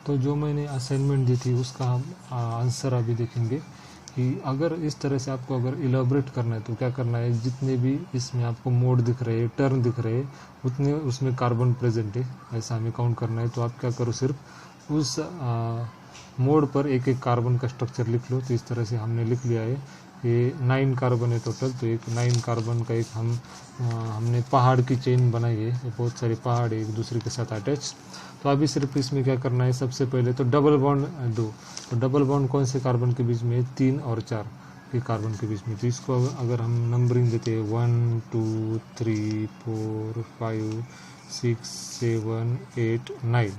तो जो मैंने असाइनमेंट दी थी उसका हम आंसर अभी देखेंगे कि अगर इस तरह से आपको अगर इलाबरेट करना है तो क्या करना है, जितने भी इसमें आपको मोड दिख रहे हैं, टर्न दिख रहे हैं, उतने उसमें कार्बन प्रेजेंट है, ऐसा हमें काउंट करना है। तो आप क्या करो, सिर्फ उस मोड पर एक एक कार्बन का स्ट्रक्चर लिख लो। तो इस तरह से हमने लिख लिया है, ये 9 कार्बन है टोटल। तो एक 9 कार्बन का एक हमने पहाड़ की चेन बनाई है, बहुत सारे पहाड़ एक दूसरे के साथ अटैच। तो अभी सिर्फ इसमें क्या करना है, सबसे पहले तो डबल बॉन्ड दो। तो डबल बॉन्ड कौन से कार्बन के बीच में, 3 और 4 के कार्बन के बीच में। तो इसको अगर हम नंबरिंग देते हैं 1 2 3 4 5 6 7 8 9,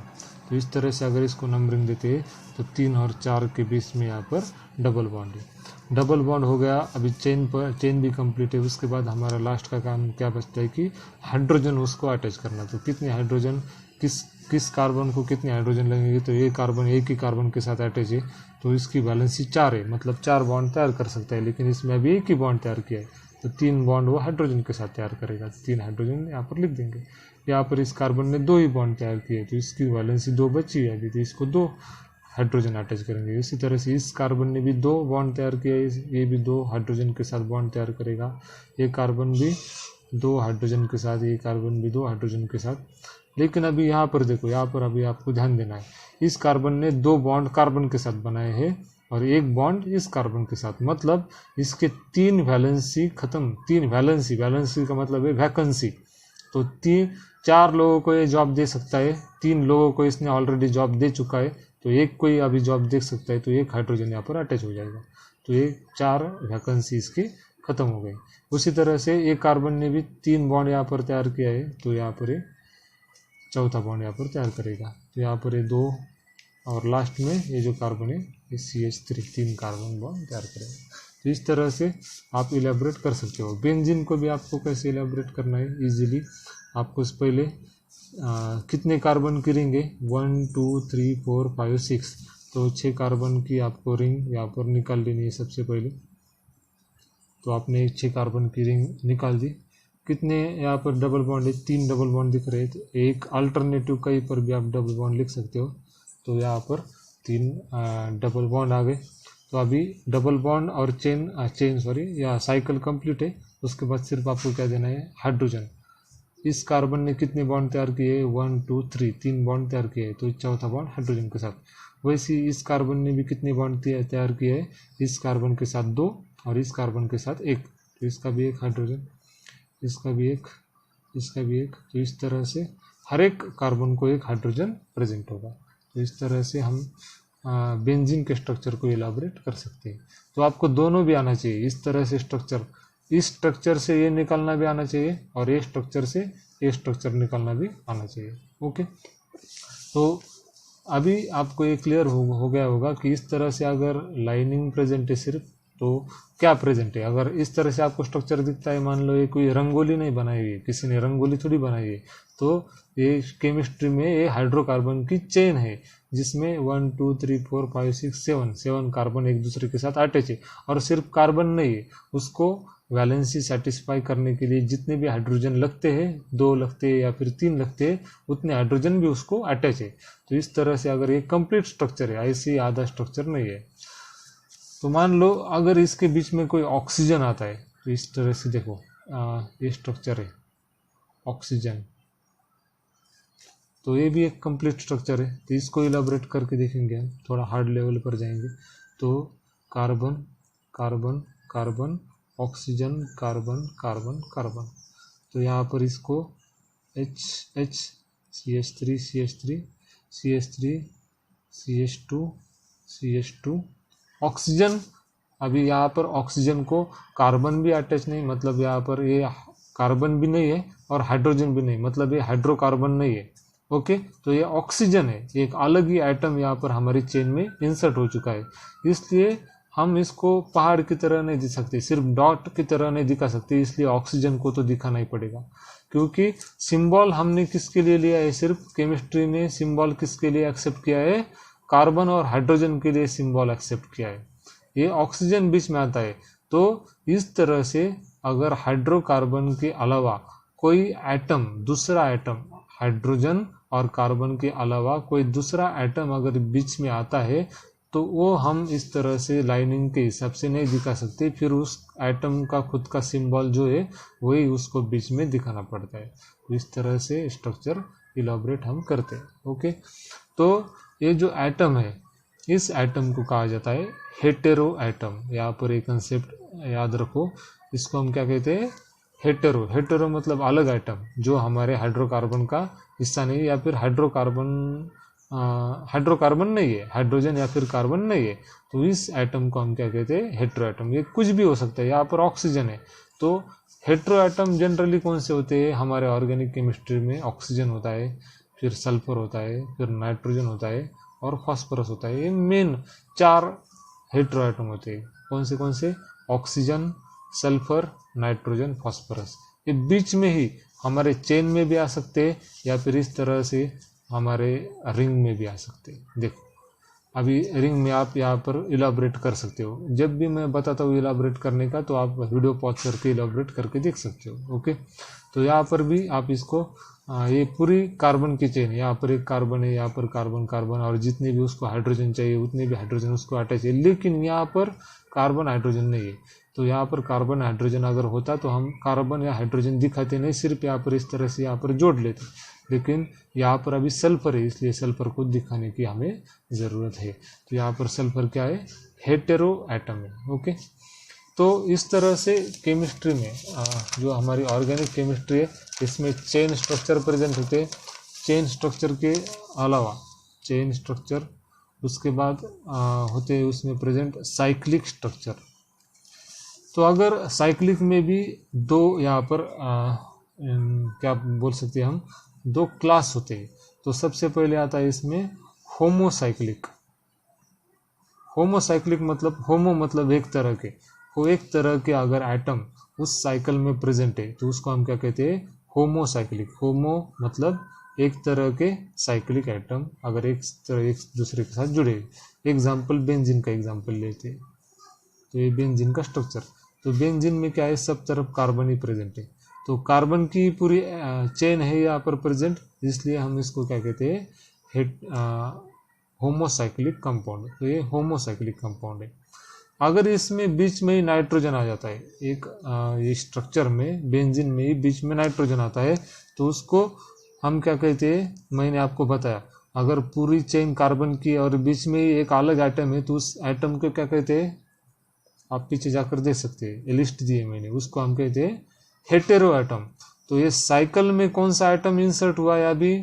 तो इस तरह से अगर इसको नंबरिंग देते हैं तो 3 और 4 के बीच में यहाँ पर डबल बॉन्ड है। डबल बॉन्ड हो गया, अभी चेन भी कंप्लीट है। उसके बाद हमारा लास्ट का काम क्या बचता है कि हाइड्रोजन उसको अटैच करना। तो कितने हाइड्रोजन, किस कार्बन को कितने हाइड्रोजन लगेंगे, तो ये कार्बन एक ही कार्बन के साथ अटैच है, तो इसकी वैलेंसी 4 है, मतलब 4 बॉन्ड तैयार कर सकता है। लेकिन इसमें अभी एक ही बॉन्ड तैयार किया है, तो 3 बॉन्ड वो हाइड्रोजन के साथ तैयार करेगा। 3 हाइड्रोजन यहाँ पर लिख देंगे। यहाँ पर इस कार्बन ने 2 ही बॉन्ड तैयार किए, तो इसकी वैलेंसी 2 बची है अभी, तो इसको 2 हाइड्रोजन अटैच करेंगे। इसी तरह से इस कार्बन ने भी 2 बॉन्ड तैयार किया है, ये भी 2 हाइड्रोजन के साथ बॉन्ड तैयार करेगा। ये कार्बन भी 2 हाइड्रोजन के साथ, ये कार्बन भी 2 हाइड्रोजन के साथ। लेकिन अभी यहाँ पर देखो, यहाँ पर अभी आपको ध्यान देना है, इस कार्बन ने 2 बॉन्ड कार्बन के साथ बनाए हैं और 1 बॉन्ड इस कार्बन के साथ, मतलब इसके 3 वैलेंसी खत्म। 3 वैलेंसी का मतलब है वैकेंसी। तो 4 लोगों को ये जॉब दे सकता है, 3 लोगों को इसने ऑलरेडी जॉब दे चुका है, तो एक कोई अभी जॉब दे सकता है, तो एक हाइड्रोजन यहाँ पर अटैच हो जाएगा। तो ये 4 वैकेंसी इसकी खत्म हो गई। उसी तरह से एक कार्बन ने भी 3 बॉन्ड यहाँ पर तैयार किया है, तो यहाँ पर ये चौथा बॉन्ड यहाँ पर तैयार करेगा। तो यहाँ पर ये 2 और लास्ट में ये जो कार्बन है ये CH3 3 कार्बन बॉन्ड तैयार करेगा। तो इस तरह से आप इलेबोरेट कर सकते हो। बेंजीन को भी आपको कैसे इलेबोरेट करना है इजीली, आपको पहले कितने कार्बन की रिंग है, 1 2 3 4 5 6, तो 6 कार्बन की आपको रिंग यहाँ पर निकाल लेनी है सबसे पहले। तो आपने 6 कार्बन की रिंग निकाल दी। कितने यहाँ पर डबल बॉन्ड है, 3 डबल बॉन्ड दिख रहे हैं, तो एक अल्टरनेटिव कहीं पर भी आप डबल बॉन्ड लिख सकते हो। तो यहाँ पर 3 डबल बॉन्ड आ गए। तो अभी डबल बॉन्ड और चेन या साइकिल कंप्लीट है। उसके बाद सिर्फ आपको क्या देना है, हाइड्रोजन। इस कार्बन ने कितने बॉन्ड तैयार किए, 1 2 3 3 बॉन्ड तैयार किए है, तो चौथा बॉन्ड हाइड्रोजन के साथ। वैसे इस कार्बन ने भी कितने बॉन्ड तैयार किए है, इस कार्बन के साथ 2 और इस कार्बन के साथ 1, तो इसका भी एक हाइड्रोजन, इसका भी एक, इसका भी एक। तो इस तरह से हर एक कार्बन को एक हाइड्रोजन प्रेजेंट होगा। तो इस तरह से हम बेंजीन के स्ट्रक्चर को इलाबोरेट कर सकते हैं। तो आपको दोनों भी आना चाहिए, इस तरह से स्ट्रक्चर, इस स्ट्रक्चर से ये निकालना भी आना चाहिए और ये स्ट्रक्चर से ये स्ट्रक्चर निकालना भी आना चाहिए। ओके, तो अभी आपको ये क्लियर हो गया होगा कि इस तरह से अगर लाइनिंग प्रेजेंट है सिर्फ, तो क्या प्रेजेंट है। अगर इस तरह से आपको स्ट्रक्चर दिखता है, मान लो ये कोई रंगोली नहीं बनाई हुई है, किसी ने रंगोली थोड़ी बनाई है, तो ये केमिस्ट्री में ये हाइड्रोकार्बन की चेन है, जिसमें 1 2 3 4 5 6 7 कार्बन एक दूसरे के साथ अटैच है। और सिर्फ कार्बन नहीं है, उसको वैलेंसी सेटिस्फाई करने के लिए जितने भी हाइड्रोजन लगते हैं, 2 लगते हैं या फिर 3 लगते हैं, उतने हाइड्रोजन भी उसको अटैच है। तो इस तरह से अगर ये कंप्लीट स्ट्रक्चर है, ऐसे आधा स्ट्रक्चर नहीं है। तो मान लो अगर इसके बीच में कोई ऑक्सीजन आता है, तो इस तरह से देखो, ये स्ट्रक्चर है ऑक्सीजन, तो ये भी एक कंप्लीट स्ट्रक्चर है। तो इसको इलाबोरेट करके देखेंगे हम, थोड़ा हार्ड लेवल पर जाएंगे। तो carbon carbon carbon, oxygen, carbon carbon carbon, तो यहाँ पर इसको H CH3 CH3 CH3 CH2 CH2 oxygen. अभी यहाँ पर ऑक्सीजन को कार्बन भी अटैच नहीं, मतलब यहाँ पर ये कार्बन भी नहीं है और हाइड्रोजन भी नहीं, मतलब ये हाइड्रोकार्बन नहीं है। ओके, तो ये ऑक्सीजन है, एक अलग ही आइटम यहाँ पर हमारी चेन में इंसर्ट हो चुका है। इसलिए हम इसको पहाड़ की तरह नहीं दिख सकते, सिर्फ डॉट की तरह नहीं दिखा सकते, इसलिए ऑक्सीजन को तो दिखाना ही पड़ेगा। क्योंकि सिंबल हमने किसके लिए लिया है, सिर्फ केमिस्ट्री में सिंबल किसके लिए एक्सेप्ट किया है, कार्बन और हाइड्रोजन के लिए सिंबल एक्सेप्ट किया है। ये ऑक्सीजन बीच में आता है। तो इस तरह से अगर हाइड्रोकार्बन के अलावा कोई एटम, दूसरा एटम हाइड्रोजन और कार्बन के अलावा कोई दूसरा एटम अगर बीच में आता है तो वो हम इस तरह से लाइनिंग के हिसाब से नहीं दिखा सकते, फिर उस एटम का खुद का सिंबल जो है वही उसको बीच में दिखाना पड़ता है। तो इस तरह से स्ट्रक्चर इलाबोरेट हम करते हैं। ओके, तो ये जो एटम है इस एटम को कहा जाता है हेटेरो एटम। यहाँ पर एक कंसेप्ट याद रखो, इसको हम क्या कहते हैं, हेटेरो। हेटेरो मतलब अलग एटम जो हमारे हाइड्रोकार्बन का हिस्सा नहीं, या फिर हाइड्रोकार्बन नहीं है, हाइड्रोजन या फिर कार्बन नहीं है, तो इस एटम को हम क्या कहते हैं, हेटेरो एटम। ये कुछ भी हो सकता है, यहाँ पर ऑक्सीजन है तो हेटेरो एटम जनरली कौन से होते हैं, हमारे ऑर्गेनिक केमिस्ट्री में ऑक्सीजन होता है, फिर सल्फर होता है, फिर नाइट्रोजन होता है और फास्फोरस होता है। ये मेन 4 हेटेरो एटम होते हैं। कौन से? Oxygen, sulphur, nitrogen, phosphorus. ये बीच में ही हमारे चेन में भी आ सकते हैं या फिर इस तरह से हमारे रिंग में भी आ सकते हैं। देखो अभी रिंग में आप यहाँ पर इलाबोरेट कर सकते हो। जब भी मैं बताता हूँ इलाबोरेट करने का तो आप वीडियो पॉज करके इलाबोरेट करके देख सकते हो। ओके, तो यहाँ पर भी आप इसको ये पूरी कार्बन की चेन, यहाँ पर एक कार्बन है, यहाँ पर कार्बन और जितने भी उसको हाइड्रोजन चाहिए उतने भी हाइड्रोजन उसको अटैच है, लेकिन यहाँ पर कार्बन हाइड्रोजन नहीं है। तो यहाँ पर कार्बन हाइड्रोजन अगर होता तो हम कार्बन या हाइड्रोजन दिखाते नहीं, सिर्फ यहाँ पर इस तरह से यहाँ पर जोड़ लेते, लेकिन यहाँ पर अभी सल्फर है इसलिए सल्फर को दिखाने की हमें ज़रूरत है। तो यहाँ पर सल्फर क्या है, हेटेरो एटम है। ओके, तो इस तरह से केमिस्ट्री में जो हमारी ऑर्गेनिक केमिस्ट्री है इसमें चेन स्ट्रक्चर प्रेजेंट होते हैं। चेन स्ट्रक्चर के अलावा चेन स्ट्रक्चर उसके बाद होते हैं उसमें प्रेजेंट साइक्लिक स्ट्रक्चर। तो अगर साइक्लिक में भी दो यहाँ पर क्या बोल सकते हैं हम, 2 क्लास होते हैं। तो सबसे पहले आता है इसमें होमोसाइक्लिक। होमोसाइक्लिक मतलब होमो मतलब एक तरह के, वो एक तरह के अगर एटम उस साइकिल में प्रेजेंट है तो उसको हम क्या कहते हैं, होमोसाइक्लिक। होमो मतलब एक तरह के साइक्लिक एटम अगर एक दूसरे के साथ जुड़े। एग्जाम्पल बेंजीन का एग्जाम्पल लेते हैं, तो ये बेंजीन का स्ट्रक्चर। तो बेंजीन में क्या है, सब तरफ कार्बन ही प्रेजेंट है, तो कार्बन की पूरी चेन है यहाँ पर प्रेजेंट, इसलिए हम इसको क्या कहते हैं, होमोसाइक्लिक कंपाउंड। तो ये होमोसाइक्लिक कंपाउंड है। अगर इसमें बीच में ही नाइट्रोजन आ जाता है, एक ये स्ट्रक्चर में बेंजीन में ही बीच में नाइट्रोजन आता है तो उसको हम क्या कहते हैं, मैंने आपको बताया अगर पूरी चेन कार्बन की और बीच में ही एक अलग एटम है तो उस एटम को क्या कहते हैं, आप पीछे जाकर देख सकते हैं, ये लिस्ट दी है मैंने, उसको हम कहते हैं हेटेरो एटम। तो ये साइकिल में कौन सा एटम इंसर्ट हुआ है अभी,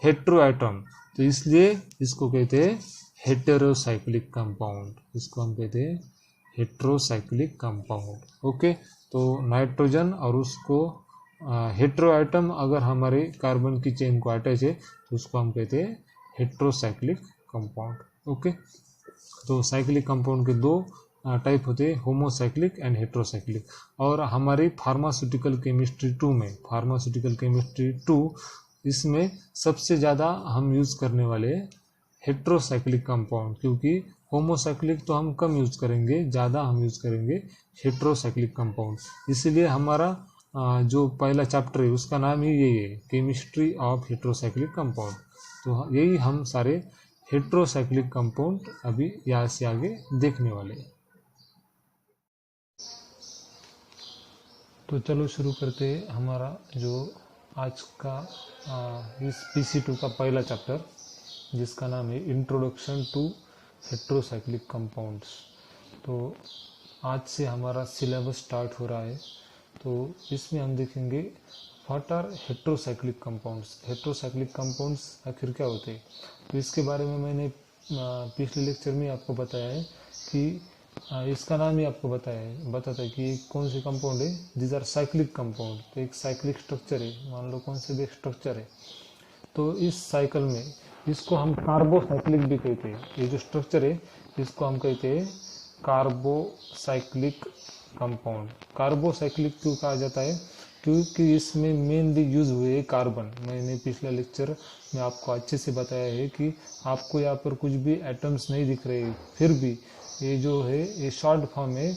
हेटेरो एटम, तो इसलिए इसको कहते हैं हेटेरोसाइक्लिक कंपाउंड। इसको हम कहते हैं हेटेरोसाइक्लिक कंपाउंड। ओके, तो नाइट्रोजन और उसको हेटेरो एटम अगर हमारे कार्बन की चेन को अटैच है तो उसको हम कहते हैं हेटेरोसाइक्लिक कंपाउंड। ओके, तो साइक्लिक कंपाउंड के 2 टाइप होते हैं, होमोसाइक्लिक एंड हेटेरोसाइक्लिक। और हमारी फार्मास्यूटिकल केमिस्ट्री 2 में, फार्मास्यूटिकल केमिस्ट्री 2 इसमें सबसे ज़्यादा हम यूज़ करने वाले हेटेरोसाइक्लिक कंपाउंड, क्योंकि होमोसाइक्लिक तो हम कम यूज़ करेंगे, ज़्यादा हम यूज़ करेंगे हेटेरोसाइक्लिक कंपाउंड। इसीलिए हमारा जो पहला चैप्टर है उसका नाम ही यही है, केमिस्ट्री ऑफ हेटेरोसाइक्लिक कंपाउंड। तो यही हम सारे हेटेरोसाइक्लिक कंपाउंड अभी यहाँ से आगे देखने वाले हैं। तो चलो शुरू करते हैं हमारा जो आज का इस PC2 का पहला चैप्टर, जिसका नाम है इंट्रोडक्शन टू हेटेरोसाइक्लिक कंपाउंड्स। तो आज से हमारा सिलेबस स्टार्ट हो रहा है। तो इसमें हम देखेंगे what are heterocyclic compounds. Heterocyclic compounds आखिर क्या होते हैं, तो इसके बारे में मैंने पिछले लेक्चर में आपको बताया है कि इसका नाम ही आपको बताता है कि कौन से कंपाउंड है, दिस आर साइक्लिक कंपाउंड। तो एक साइक्लिक स्ट्रक्चर है, मान लो कौन से भी एक स्ट्रक्चर है, तो इस साइकिल में इसको हम कार्बोसाइक्लिक भी कहते हैं। ये जो स्ट्रक्चर है इसको हम कहते हैं कार्बोसाइक्लिक कंपाउंड। कार्बोसाइक्लिक क्यों कहा जाता है, क्योंकि इसमें मेनली यूज हुए कार्बन। मैंने पिछला लेक्चर में आपको अच्छे से बताया है कि आपको यहाँ पर कुछ भी एटम्स नहीं दिख रहे, फिर भी ये जो है ये शॉर्ट फॉर्म है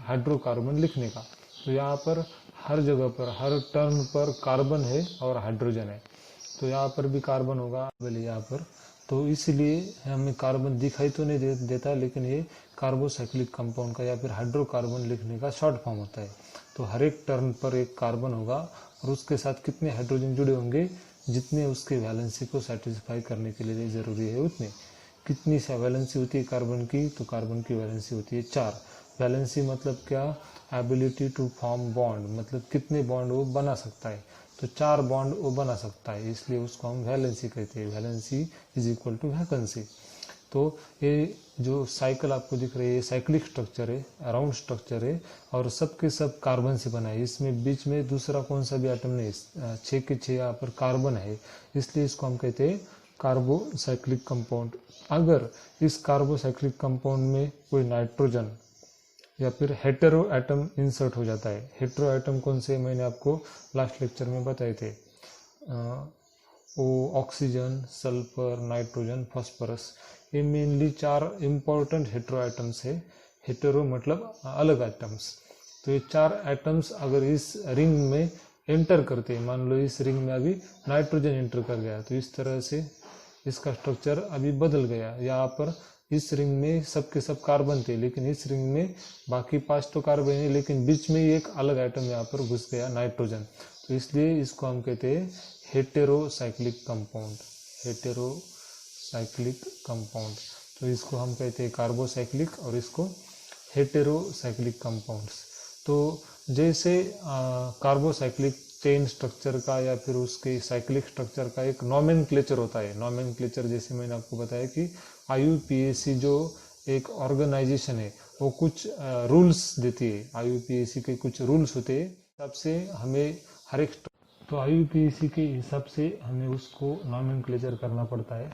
हाइड्रोकार्बन लिखने का। तो यहाँ पर हर जगह पर हर टर्न पर कार्बन है और हाइड्रोजन है। तो यहाँ पर भी कार्बन होगा पहले यहाँ पर, तो इसलिए हमें कार्बन दिखाई तो नहीं देता, लेकिन ये कार्बोसाइक्लिक कंपाउंड का या फिर हाइड्रोकार्बन लिखने का शॉर्ट फॉर्म होता है। तो हर एक टर्न पर एक कार्बन होगा और उसके साथ कितने हाइड्रोजन जुड़े होंगे, जितने उसके वैलेंसी को सेटिस्फाई करने के लिए जरूरी है उतने। कितनी सा वैलेंसी होती है कार्बन की, तो कार्बन की वैलेंसी होती है 4। वैलेंसी मतलब क्या, एबिलिटी टू फॉर्म बॉन्ड, मतलब कितने बॉन्ड वो बना सकता है। तो 4 बॉन्ड वो बना सकता है, इसलिए उसको हम वैलेंसी कहते हैं। Valency is equal to vacancy. तो ये जो साइकिल आपको दिख रही है, साइक्लिक स्ट्रक्चर है, राउंड स्ट्रक्चर है और सबके सब कार्बन से बना है। इसमें बीच में दूसरा कौन सा भी एटम नहीं, 6 के 6 यहाँ पर कार्बन है, इसलिए इसको हम कहते हैं कार्बोसाइक्लिक कंपाउंड। अगर इस कार्बोसाइक्लिक कंपाउंड में कोई नाइट्रोजन या फिर हेटेरो एटम इंसर्ट हो जाता है, हेटेरो एटम कौन से मैंने आपको लास्ट लेक्चर में बताए थे, वो ऑक्सीजन, सल्फर, नाइट्रोजन, फास्फोरस, ये मेनली 4 इंपॉर्टेंट हेटेरो एटम्स है। हेटेरो मतलब अलग एटम्स। तो ये 4 एटम्स अगर इस रिंग में एंटर करते हैं, मान लो इस रिंग में अभी नाइट्रोजन एंटर कर गया, तो इस तरह से इसका स्ट्रक्चर अभी बदल गया। यहाँ पर इस रिंग में सबके सब कार्बन थे, लेकिन इस रिंग में बाकी 5 तो कार्बन है, लेकिन बीच में ही एक अलग एटम यहाँ पर घुस गया, नाइट्रोजन। तो इसलिए इसको हम कहते हैं हेटेरोसाइक्लिक कंपाउंड, हेटेरोसाइक्लिक कंपाउंड। तो इसको हम कहते हैं कार्बोसाइक्लिक और इसको हेटेरोसाइक्लिक कंपाउंड्स। तो जैसे कार्बोसाइक्लिक चेन स्ट्रक्चर का या फिर उसके साइक्लिक स्ट्रक्चर का एक नॉमेनक्लेचर होता है। नॉमेनक्लेचर जैसे मैंने आपको बताया कि IUPAC जो एक ऑर्गेनाइजेशन है वो कुछ रूल्स देती है। IUPAC के कुछ रूल्स होते हैं, हिसाब से हमें हर एक, तो IUPAC के हिसाब से हमें उसको नॉमेनक्लेचर करना पड़ता है।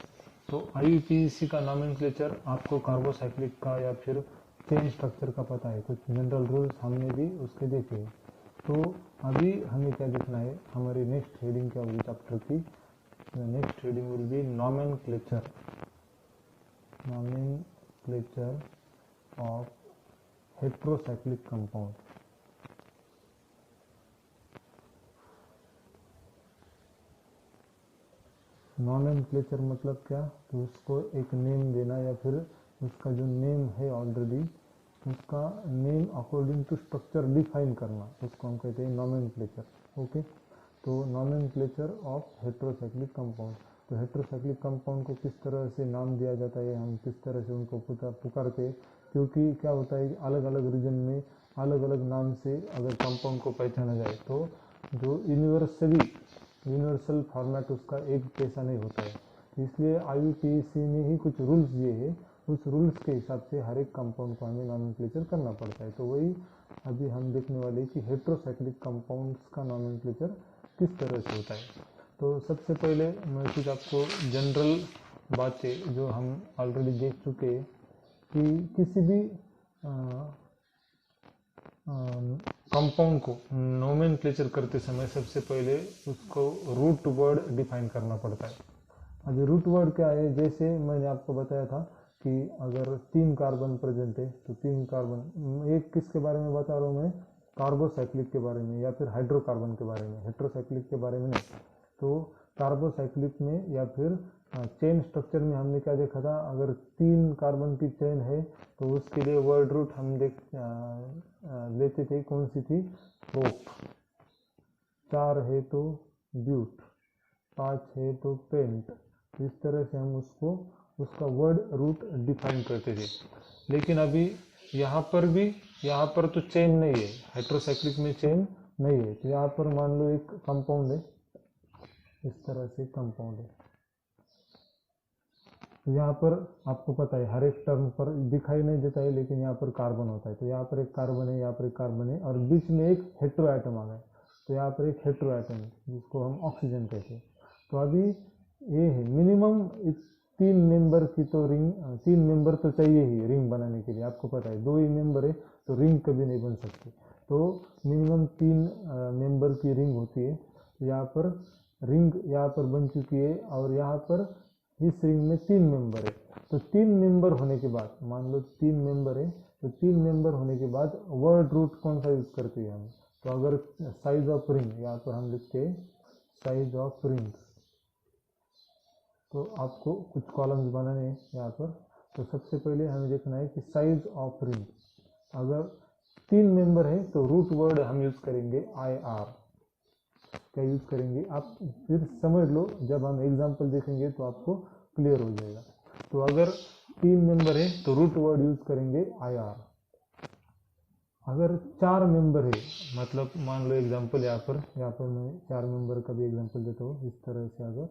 तो IUPAC का नॉमेनक्लेचर आपको कार्बोसाइक्लिक का या फिर चेन स्ट्रक्चर का पता है, कुछ जनरल रूल्स हमने भी उसके देखे हैं। तो अभी हमें क्या देखना है, हमारी नेक्स्ट हेडिंग क्या होगी चैप्टर की, next heading will be nomenclature, nomenclature of heterocyclic compound। Nomenclature मतलब क्या, तो उसको एक नेम देना या फिर उसका जो नेम है ऑलरेडी उसका name according to structure define करना, उसको हम कहते हैं नॉमेनक्लेचर। ओके, तो नॉमेनक्लेचर ऑफ हेटेरोसाइक्लिक कंपाउंड। तो हेटेरोसाइक्लिक कंपाउंड को किस तरह से नाम दिया जाता है, हम किस तरह से उनको पुकारते हैं, क्योंकि क्या होता है अलग अलग रीजन में अलग अलग नाम से अगर कंपाउंड को पहचाना जाए तो जो यूनिवर्सल फॉर्मेट उसका एक जैसा नहीं होता है। इसलिए IUPAC ने ही कुछ रूल्स दिए हैं, उस रूल्स के हिसाब से हर एक कंपाउंड को हमें नॉमेनक्लेचर करना पड़ता है। तो वही अभी हम देखने वाले हैं कि हेटेरोसाइक्लिक कंपाउंड्स का नॉमेनक्लेचर किस तरह से होता है। तो सबसे पहले मैं कुछ आपको जनरल बातें जो हम ऑलरेडी देख चुके हैं कि किसी भी कंपाउंड को नोमेनक्लेचर करते समय सबसे पहले उसको रूट वर्ड डिफाइन करना पड़ता है। अभी रूट वर्ड क्या है, जैसे मैंने आपको बताया था कि अगर 3 कार्बन प्रेजेंट है तो 3 कार्बन, एक किसके बारे में बता रहा हूँ मैं, कार्बोसाइक्लिक के बारे में या फिर हाइड्रोकार्बन के बारे में, हेटेरोसाइक्लिक के बारे में नहीं। तो कार्बोसाइक्लिक में या फिर चेन स्ट्रक्चर में हमने क्या देखा था, अगर 3 कार्बन की चेन है तो उसके लिए वर्ड रूट हम लेते थे, कौन सी थी, प्रोप। 4 है तो ब्यूट, 5 है तो पेंट। इस तरह से हम उसका वर्ड रूट डिफाइन करते थे। लेकिन अभी यहाँ पर तो चेन नहीं है, हेटेरोसाइक्लिक में चेन नहीं है। तो यहाँ पर मान लो एक कंपाउंड है, इस तरह से कंपाउंड है, तो यहाँ पर आपको पता है हर एक टर्म पर दिखाई नहीं देता है, लेकिन यहाँ पर कार्बन होता है। तो यहाँ पर एक कार्बन है, यहाँ पर एक कार्बन है और बीच में एक हेटेरो एटम आ गया, तो यहाँ पर एक हेटेरो एटम है जिसको हम ऑक्सीजन कहते हैं। तो अभी ये है मिनिमम 3 मेंबर की तो रिंग, 3 मेंबर तो चाहिए ही रिंग बनाने के लिए। आपको पता है 2 ही मेंबर है तो रिंग कभी नहीं बन सकती, तो मिनिमम 3 मेंबर की रिंग होती है। यहाँ पर रिंग यहाँ पर बन चुकी है और यहाँ पर इस रिंग में 3 मेंबर है। तो 3 मेंबर होने के बाद, मान लो 3 मेंबर है, तो 3 मेंबर होने के बाद वर्ड रूट कौन सा यूज करते हैं हम, तो अगर साइज ऑफ रिंग, यहाँ पर हम लिखते हैं साइज ऑफ रिंग्स, तो आपको कुछ कॉलम्स बनाने हैं यहाँ पर। तो सबसे पहले हमें देखना है कि साइज ऑफ रिंग। अगर 3 मेंबर है तो रूट वर्ड हम यूज़ करेंगे आई आर। क्या यूज़ करेंगे आप फिर समझ लो, जब हम एग्जाम्पल देखेंगे तो आपको क्लियर हो जाएगा। तो अगर 3 मेंबर है तो रूट वर्ड यूज़ करेंगे आई आर। अगर 4 मेंबर है, मतलब मान लो एग्जाम्पल यहाँ पर मैं 4 मेंबर का भी एग्जाम्पल देता हूँ। इस तरह से अगर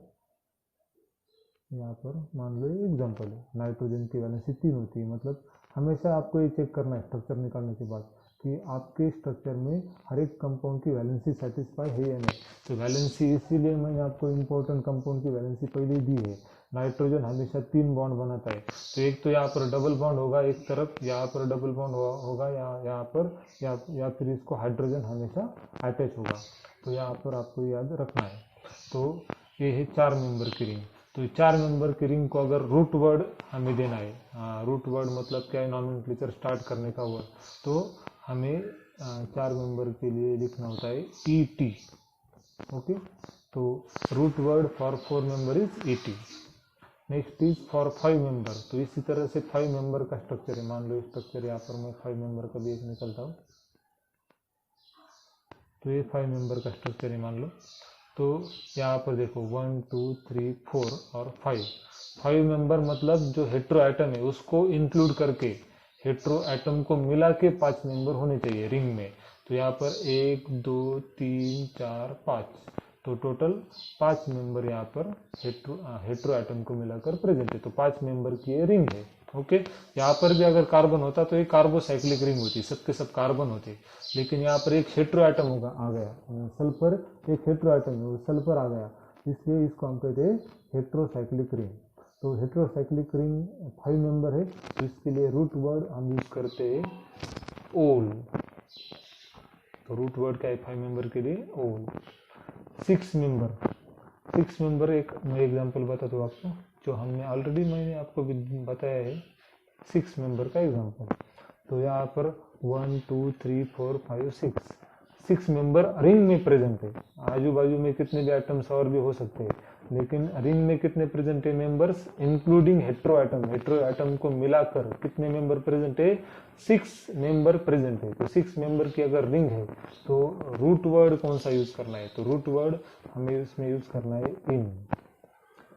यहाँ पर मान लो एग्जाम्पल है, नाइट्रोजन की वैलेंसी 3 होती है। मतलब हमेशा आपको ये चेक करना है स्ट्रक्चर निकालने के बाद कि आपके स्ट्रक्चर में हर एक कंपाउंड की वैलेंसी सेटिस्फाई है या नहीं। तो वैलेंसी इसीलिए मैंने आपको इंपॉर्टेंट कंपाउंड की वैलेंसी पहले दी है। नाइट्रोजन हमेशा 3 बॉन्ड बनाता है। तो एक तो यहाँ पर डबल बॉन्ड होगा एक तरफ, यहाँ पर डबल बॉन्ड होगा यहाँ पर, या फिर इसको हाइड्रोजन हमेशा अटैच होगा। तो यहाँ पर आपको याद रखना है। तो ये है 4 मेंबर की रिंग। तो 4 मेंबर की रिंग को अगर रूट वर्ड हमें देना है, रूट वर्ड मतलब क्या है, नॉमेनक्लेचर स्टार्ट करने का वर्ड। तो हमें 4 मेंबर के लिए लिखना होता है ई टी। ओके, तो root word for 4 member is e t. Next is for 5 member. तो इसी तरह से 5 मेंबर का स्ट्रक्चर है। मान लो स्ट्रक्चर यहाँ पर मैं 5 मेंबर का भी एक निकलता हूँ। तो ये 5 मेंबर का स्ट्रक्चर है मान लो। तो यहाँ पर देखो 1 2 3 4 और 5 मेंबर, मतलब जो हेट्रो एटम है उसको इंक्लूड करके, हेट्रो एटम को मिला के 5 मेंबर होने चाहिए रिंग में। तो यहाँ पर 1 2 3 4 5, तो टोटल 5 मेंबर यहाँ पर हेट्रो एटम को मिलाकर प्रेजेंट है। तो 5 मेंबर की ये रिंग है। ओके, यहाँ पर भी अगर कार्बन होता तो एक कार्बोसाइक्लिक रिंग होती, सबके सब कार्बन होते। लेकिन यहाँ पर एक हेट्रो एटम होगा आ गया, सल्फर एक हेट्रो एटम है, सल्फर आ गया, इसलिए इसको हम कहते हैं हेट्रोसाइक्लिक रिंग। तो हेट्रोसाइक्लिक रिंग 5 मेंबर है, तो इसके लिए रूट वर्ड हम यूज करते हैं ओल। तो रूट वर्ड क्या है 5 मेंबर के लिए? ओल। 6 मेंबर एक मैं एग्जांपल बताता हूँ आपको, जो हमने ऑलरेडी मैंने आपको बताया है 6 मेंबर का एग्जांपल। तो यहाँ पर 1 2 3 4 5 6 मेंबर रिंग में प्रेजेंट है। आजू बाजू में कितने भी एटम्स और भी हो सकते हैं, लेकिन रिंग में कितने प्रेजेंट है मेंबर्स, इंक्लूडिंग हेट्रो एटम को मिलाकर कितने मेंबर प्रेजेंट है? 6 मेंबर प्रेजेंट है। तो 6 मेंबर की अगर रिंग है तो रूट वर्ड कौन सा यूज करना है? तो रूट वर्ड हमें इसमें यूज करना है इन।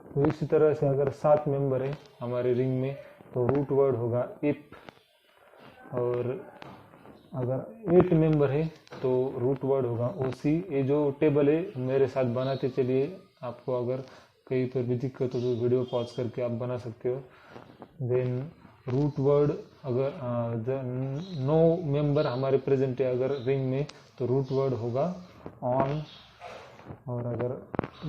तो इसी तरह से अगर 7 मेंबर है हमारे रिंग में तो रूट वर्ड होगा इप। और अगर 8 मेंबर है तो रूट वर्ड होगा ओसी। ये जो टेबल है मेरे साथ बनाते चलिए, आपको अगर कहीं पर भी दिक्कत हो तो वीडियो पॉज करके आप बना सकते हो। देन रूट वर्ड अगर 9 मेंबर हमारे प्रेजेंट है अगर रिंग में तो रूट वर्ड होगा ऑन। और अगर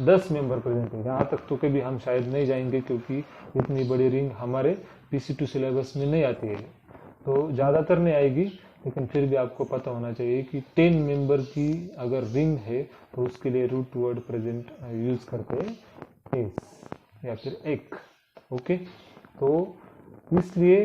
10 मेंबर प्रेजेंट है, यहाँ तक तो कभी हम शायद नहीं जाएंगे क्योंकि इतनी बड़ी रिंग हमारे PC2 सिलेबस में नहीं आती है, तो ज़्यादातर नहीं आएगी, लेकिन फिर भी आपको पता होना चाहिए कि 10 मेंबर की अगर रिंग है तो उसके लिए रूट वर्ड प्रेजेंट यूज करते हैं एस या फिर एक। ओके, तो इसलिए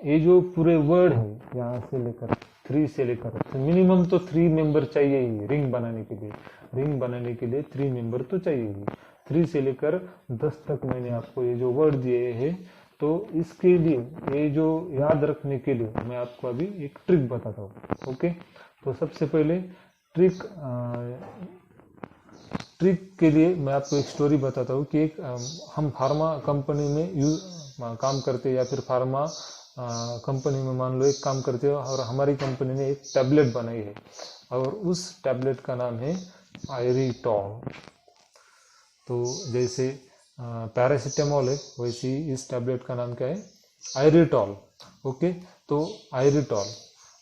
ये जो पूरे वर्ड है यहाँ से लेकर 3 से लेकर तो मिनिमम तो 3 मेंबर चाहिए ही रिंग बनाने के लिए। रिंग बनाने के लिए 3 मेंबर तो चाहिए ही। 3 से लेकर 10 तक मैंने आपको ये जो वर्ड दिए हैं, तो इसके लिए ये जो याद रखने के लिए मैं आपको अभी एक ट्रिक बताता हूँ। ओके, तो सबसे पहले ट्रिक के लिए मैं आपको एक स्टोरी बताता हूँ कि एक हम फार्मा कंपनी में काम करते हैं, या फिर फार्मा कंपनी में मान लो एक काम करते हो, और हमारी कंपनी ने एक टैबलेट बनाई है और उस टैबलेट का नाम है आयरिटॉल। तो जैसे पैरासीटामोल है वैसे ही इस टैबलेट का नाम क्या है? आयरिटॉल। ओके, तो आयरिटॉल।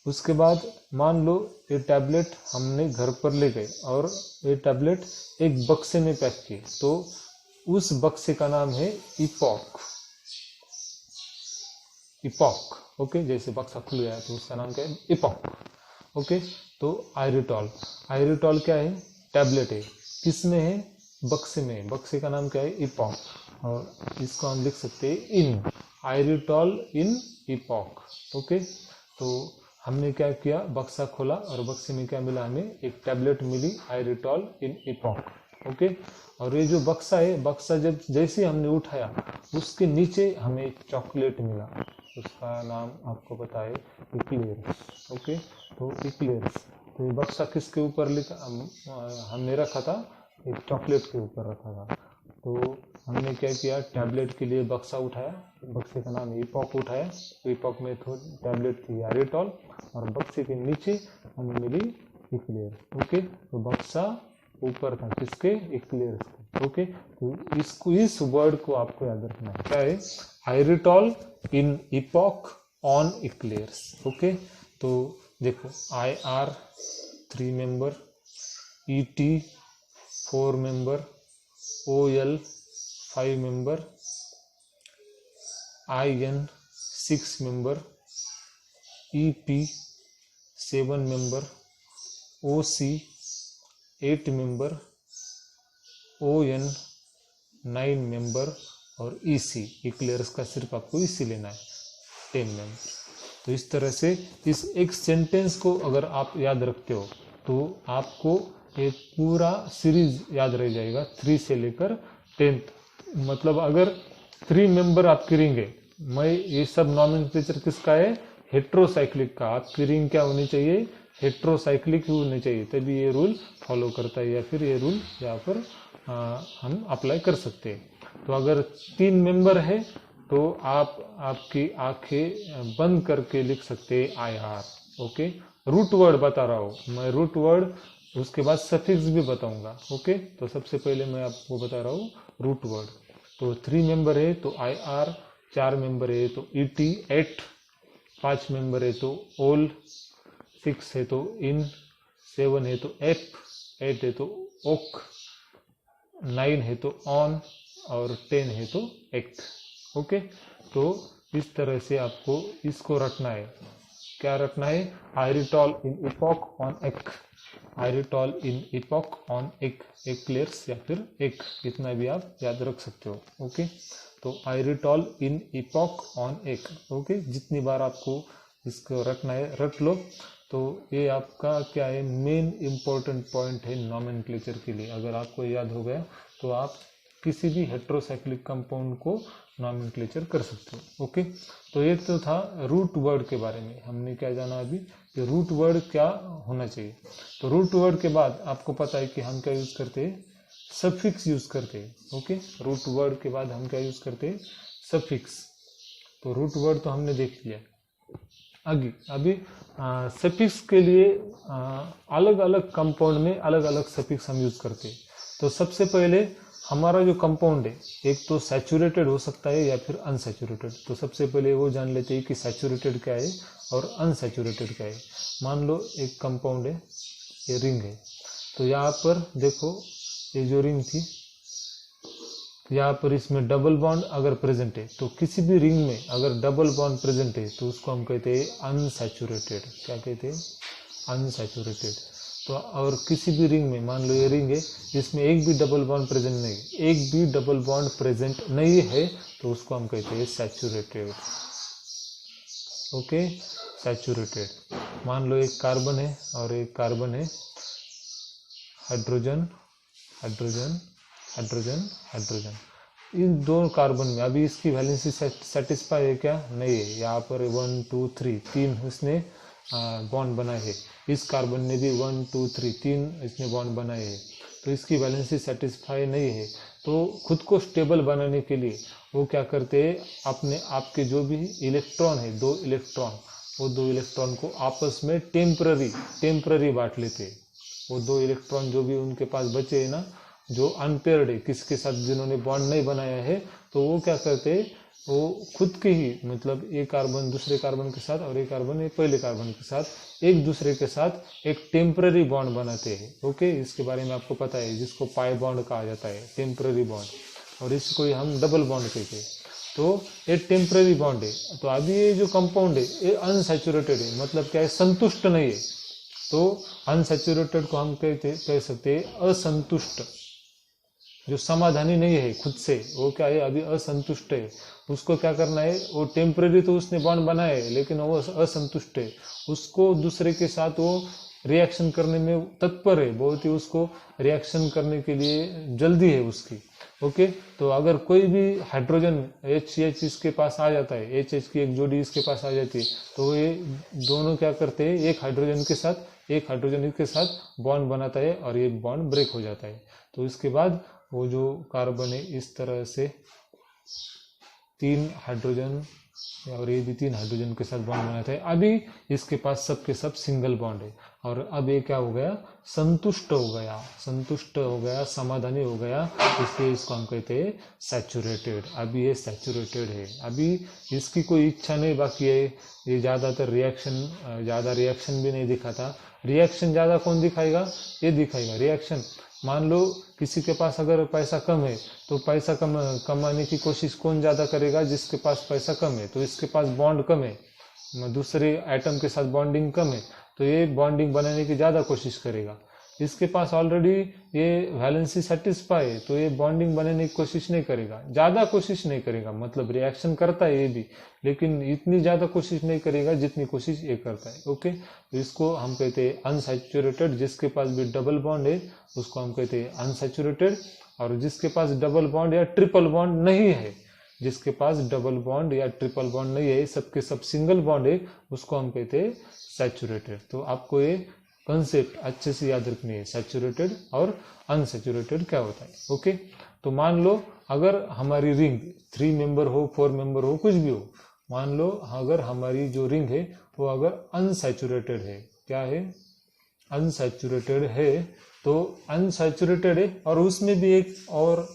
उसके बाद मान लो ये टैबलेट हमने घर पर ले गए और ये टैबलेट एक बक्से में पैक किए, तो उस बक्से का नाम है इपॉक। ओके, जैसे बक्सा खुल गया तो उसका नाम क्या है? इपॉक। ओके, तो आयरिटॉल क्या है? टैबलेट है। किसमें है? बक्से में। बक्से का नाम क्या है? इपॉक। और इसको हम लिख सकते हैं इन आयरिटॉल इन इपॉक। ओके, तो हमने क्या किया? बक्सा खोला और बक्से में क्या मिला? हमें एक tablet milli आयरिटॉल in epoch. Okay. और ये जो बक्सा है, बक्सा जब जैसे हमने उठाया उसके नीचे हमें एक चॉकलेट मिला, उसका नाम आपको पता है इक्लेयर्स। ओके, तो इक्लेयर्स, तो ये बक्सा किसके ऊपर लिखा, हमने रखा था एक चॉकलेट के ऊपर रखा था। तो हमने क्या किया, टैबलेट के लिए बक्सा उठाया, बक्से का नाम इपॉक उठाया, इपॉक में टैबलेट थी एरिटॉल, और बक्से के नीचे हमें मिली इक्लेयर। ओके, तो बक्सा ऊपर था किसके, इक्लेयर्स के। ओके, तो इसको, इस वर्ड को आपको याद रखना है, क्या है, iritol in epoch on eclairs. Okay, तो देखो IR 3 member, ET 4 member, OL 5 member, IN 6 member, EP 7 member, OC 8 member, ON 9 member, और EC, इक्लेयर्स का सिर्फ आपको EC लेना है, 10 मेंबर। तो इस तरह से इस एक सेंटेंस को अगर आप याद रखते हो तो आपको एक पूरा सीरीज याद रह जाएगा 3 से लेकर 10। मतलब अगर 3 मेंबर आपकी रिंग है, मैं ये सब नॉमेनक्लेचर किसका है, हेट्रोसाइक्लिक का। आपकी रिंग क्या होनी चाहिए, हेट्रोसाइक्लिक ही होनी चाहिए, तभी ये रूल फॉलो करता है, या फिर ये रूल यहाँ पर हम अप्लाई कर सकते हैं। तो अगर 3 मेंबर है तो आप आपकी आंखें बंद करके लिख सकते हैं IR। ओके, रूट वर्ड बता रहा हूँ मैं, रूट वर्ड, उसके बाद सफिक्स भी बताऊंगा। ओके, तो सबसे पहले मैं आपको बता रहा हूँ रूट वर्ड। तो 3 मेंबर है तो IR, 4 मेंबर है तो ET 8, 5 मेंबर है तो OL, 6 है तो IN, 7 है तो F, 8 है तो OC, 9 है तो ON, और 10 है तो EC। ओके, तो इस तरह से आपको इसको रखना है, क्या रखना है, iritol in epoch on EC, iritol in epoch on eclairs, या फिर EC, इतना भी आप याद रख सकते हो। ओके, तो आयरिटॉल in epoch on EC। Okay, जितनी बार आपको इसको रखना है रख लो। तो ये आपका क्या है, मेन इंपॉर्टेंट पॉइंट है नॉमेनक्लेचर के लिए। अगर आपको याद हो गया तो आप किसी भी हेट्रोसाइक्लिक कंपाउंड को नॉमेनक्लेचर कर सकते हो। ओके, तो ये तो था रूट वर्ड के बारे में। हमने क्या जाना अभी कि रूट वर्ड क्या होना चाहिए। तो रूट वर्ड के बाद आपको पता है कि हम क्या यूज करते हैं, सफिक्स यूज करते हैं। ओके, रूट वर्ड के बाद हम क्या यूज करते हैं, सफिक्स। तो रूट वर्ड तो हमने देख लिया। आगे अभी सफिक्स के लिए अलग अलग कंपाउंड में अलग अलग सफिक्स हम यूज करते हैं। तो सबसे पहले हमारा जो कंपाउंड है, एक तो सैचुरेटेड हो सकता है या फिर अनसैचुरेटेड। तो सबसे पहले वो जान लेते हैं कि सैचुरेटेड क्या है और अनसैचुरेटेड क्या है। मान लो एक कंपाउंड है, ये रिंग है, तो यहाँ पर देखो ये जो रिंग थी, यहाँ पर इसमें डबल बॉन्ड अगर प्रेजेंट है, तो किसी भी रिंग में अगर डबल बॉन्ड प्रेजेंट है तो उसको हम कहते हैं अनसैचुरेटेड। क्या कहते हैं, अनसैचुरेटेड। तो और किसी भी रिंग में, मान लो ये रिंग है, इसमें एक भी डबल बॉन्ड प्रेजेंट नहीं, एक भी डबल बॉन्ड प्रेजेंट नहीं है, तो उसको हम कहते हैं सैचुरेटेड। Okay, saturated. मान लो एक कार्बन है और एक कार्बन है, हाइड्रोजन हाइड्रोजन हाइड्रोजन हाइड्रोजन, इन दो कार्बन में अभी इसकी वैलेंसी सेटिस्फाई है क्या, नहीं है। यहाँ पर 1 2 3 तीन इसने बॉन्ड बनाए हैं, इस कार्बन ने भी 1 2 3 तीन इसने बॉन्ड बनाए हैं, तो इसकी वैलेंसी सेटिस्फाई नहीं है। तो खुद को स्टेबल बनाने के लिए वो क्या करते हैं, अपने आपके जो भी इलेक्ट्रॉन है, 2 इलेक्ट्रॉन, वो 2 इलेक्ट्रॉन को आपस में टेम्पररी बांट लेते हैं। वो 2 इलेक्ट्रॉन जो भी उनके पास बचे हैं ना, जो अनपेयर्ड है, किसके साथ जिन्होंने बॉन्ड नहीं बनाया है, तो वो क्या करते हैं, वो खुद के ही, मतलब एक कार्बन दूसरे कार्बन के साथ और एक कार्बन एक पहले कार्बन के साथ एक दूसरे के साथ एक टेम्पररी बॉन्ड बनाते हैं। ओके, इसके बारे में आपको पता है, जिसको पाई बॉन्ड कहा जाता है, टेम्पररी बॉन्ड, और इसको हम डबल बॉन्ड कहते हैं। तो एक टेम्पररी बॉन्ड है। तो अभी ये जो कंपाउंड है ये अनसैचुरेटेड है, मतलब क्या है, संतुष्ट नहीं है। तो अनसैचुरेटेड को हम कह सकते हैं असंतुष्ट, जो समाधानी नहीं है खुद से, वो क्या है, अभी असंतुष्ट है। उसको क्या करना है, वो टेम्पररी तो उसने बॉन्ड बनाया है लेकिन वो असंतुष्ट है, उसको दूसरे के साथ वो रिएक्शन करने में तत्पर है, बहुत ही उसको रिएक्शन करने के लिए जल्दी है उसकी। ओके, तो अगर कोई भी हाइड्रोजन HH इसके पास आ जाता है, HH की एक जोड़ी इसके पास आ जाती है, तो ये दोनों क्या करते हैं, एक हाइड्रोजन के साथ बॉन्ड बनाता है और ये बॉन्ड ब्रेक हो जाता है। तो इसके बाद वो जो कार्बन है इस तरह से 3 हाइड्रोजन और ये भी 3 हाइड्रोजन के साथ बॉन्ड बनाता है। अभी इसके पास सब के सब सिंगल बॉन्ड है और अब ये क्या हो गया, संतुष्ट हो गया, समाधानी हो गया, इसलिए इसको हम कहते हैं सैचुरेटेड। अभी ये सैचुरेटेड है, अभी इसकी कोई इच्छा नहीं बाकी है। ये ज़्यादातर ज़्यादा रिएक्शन भी नहीं दिखाता। रिएक्शन ज़्यादा कौन दिखाएगा, ये दिखाएगा रिएक्शन। मान लो किसी के पास अगर पैसा कम है तो पैसा कमाने की कोशिश कौन ज़्यादा करेगा, जिसके पास पैसा कम है। तो इसके पास बॉन्ड कम है, दूसरे एटम के साथ बॉन्डिंग कम है, तो ये बॉन्डिंग बनाने की ज़्यादा कोशिश करेगा। इसके पास ऑलरेडी ये वैलेंसी सेटिस्फाई है, तो ये बॉन्डिंग बनाने की कोशिश नहीं करेगा, ज़्यादा कोशिश नहीं करेगा। मतलब रिएक्शन करता है ये भी, लेकिन इतनी ज़्यादा कोशिश नहीं करेगा जितनी कोशिश ये करता है। ओके, तो इसको हम कहते हैं अनसैचुरेटेड। जिसके पास भी डबल बॉन्ड है उसको हम कहते हैं अनसैचुरेटेड, और जिसके पास डबल बॉन्ड या ट्रिपल बॉन्ड नहीं है, जिसके पास डबल बॉन्ड या ट्रिपल बॉन्ड नहीं है, सबके सब सिंगल बॉन्ड है, उसको हम कहते हैं सैचुरेटेड। तो आपको ये कंसेप्ट अच्छे से याद रखनी है, सैचुरेटेड और अनसैचुरेटेड क्या होता है। ओके, तो मान लो अगर हमारी रिंग 3 मेंबर हो, 4 मेंबर हो, कुछ भी हो, मान लो अगर हमारी जो रिंग है वो अगर अनसैचुरेटेड है, क्या है, अनसैचुरेटेड है, तो अनसैचुरेटेड है और उसमें भी एक और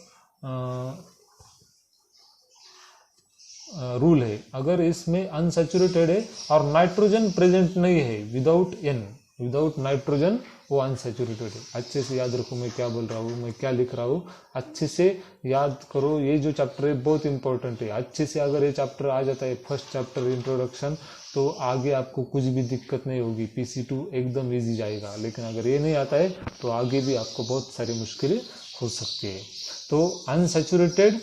रूल है। अगर इसमें अनसैचुरेटेड है और नाइट्रोजन प्रेजेंट नहीं है, विदाउट नाइट्रोजन, वो अनसैचुरेटेड है। अच्छे से याद रखो मैं क्या बोल रहा हूँ, मैं क्या लिख रहा हूँ, अच्छे से याद करो। ये जो चैप्टर है बहुत इंपॉर्टेंट है। अच्छे से अगर ये चैप्टर आ जाता है, फर्स्ट चैप्टर इंट्रोडक्शन, तो आगे आपको कुछ भी दिक्कत नहीं होगी, PC2 एकदम इजी जाएगा। लेकिन अगर ये नहीं आता है तो आगे भी आपको बहुत सारी मुश्किलें हो सकती है। तो अनसैचुरेटेड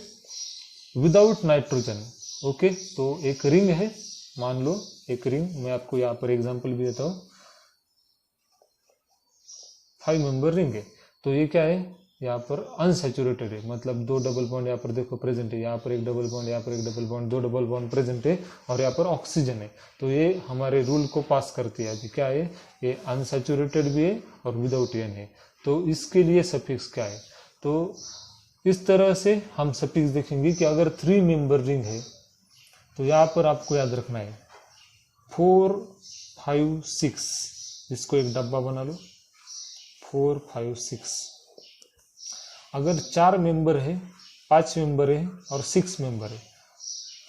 विदाउट नाइट्रोजन। ओके, तो एक रिंग है, मान लो एक रिंग, मैं आपको यहाँ पर एग्जांपल भी देता हूँ। 5 मेंबर रिंग है, तो ये क्या है, यहाँ पर अनसैचुरेटेड है, मतलब 2 डबल बॉन्ड यहाँ पर देखो प्रेजेंट है, यहाँ पर एक डबल बॉन्ड, यहाँ पर एक double bond, 2 double bond present है और यहाँ पर ऑक्सीजन है। तो ये हमारे रूल को पास करती है। अभी क्या है, ये अनसैचुरेटेड भी है और विदाउट एन है, तो इसके लिए सफिक्स क्या है। तो इस तरह से हम सफिक्स देखेंगे कि अगर 3 मेंबर रिंग है तो यहाँ पर आपको याद रखना है 4, 5, 6, इसको एक डब्बा बना लो, 4, 5, 6। अगर 4 मेंबर है, 5 मेंबर है और 6 मेंबर है,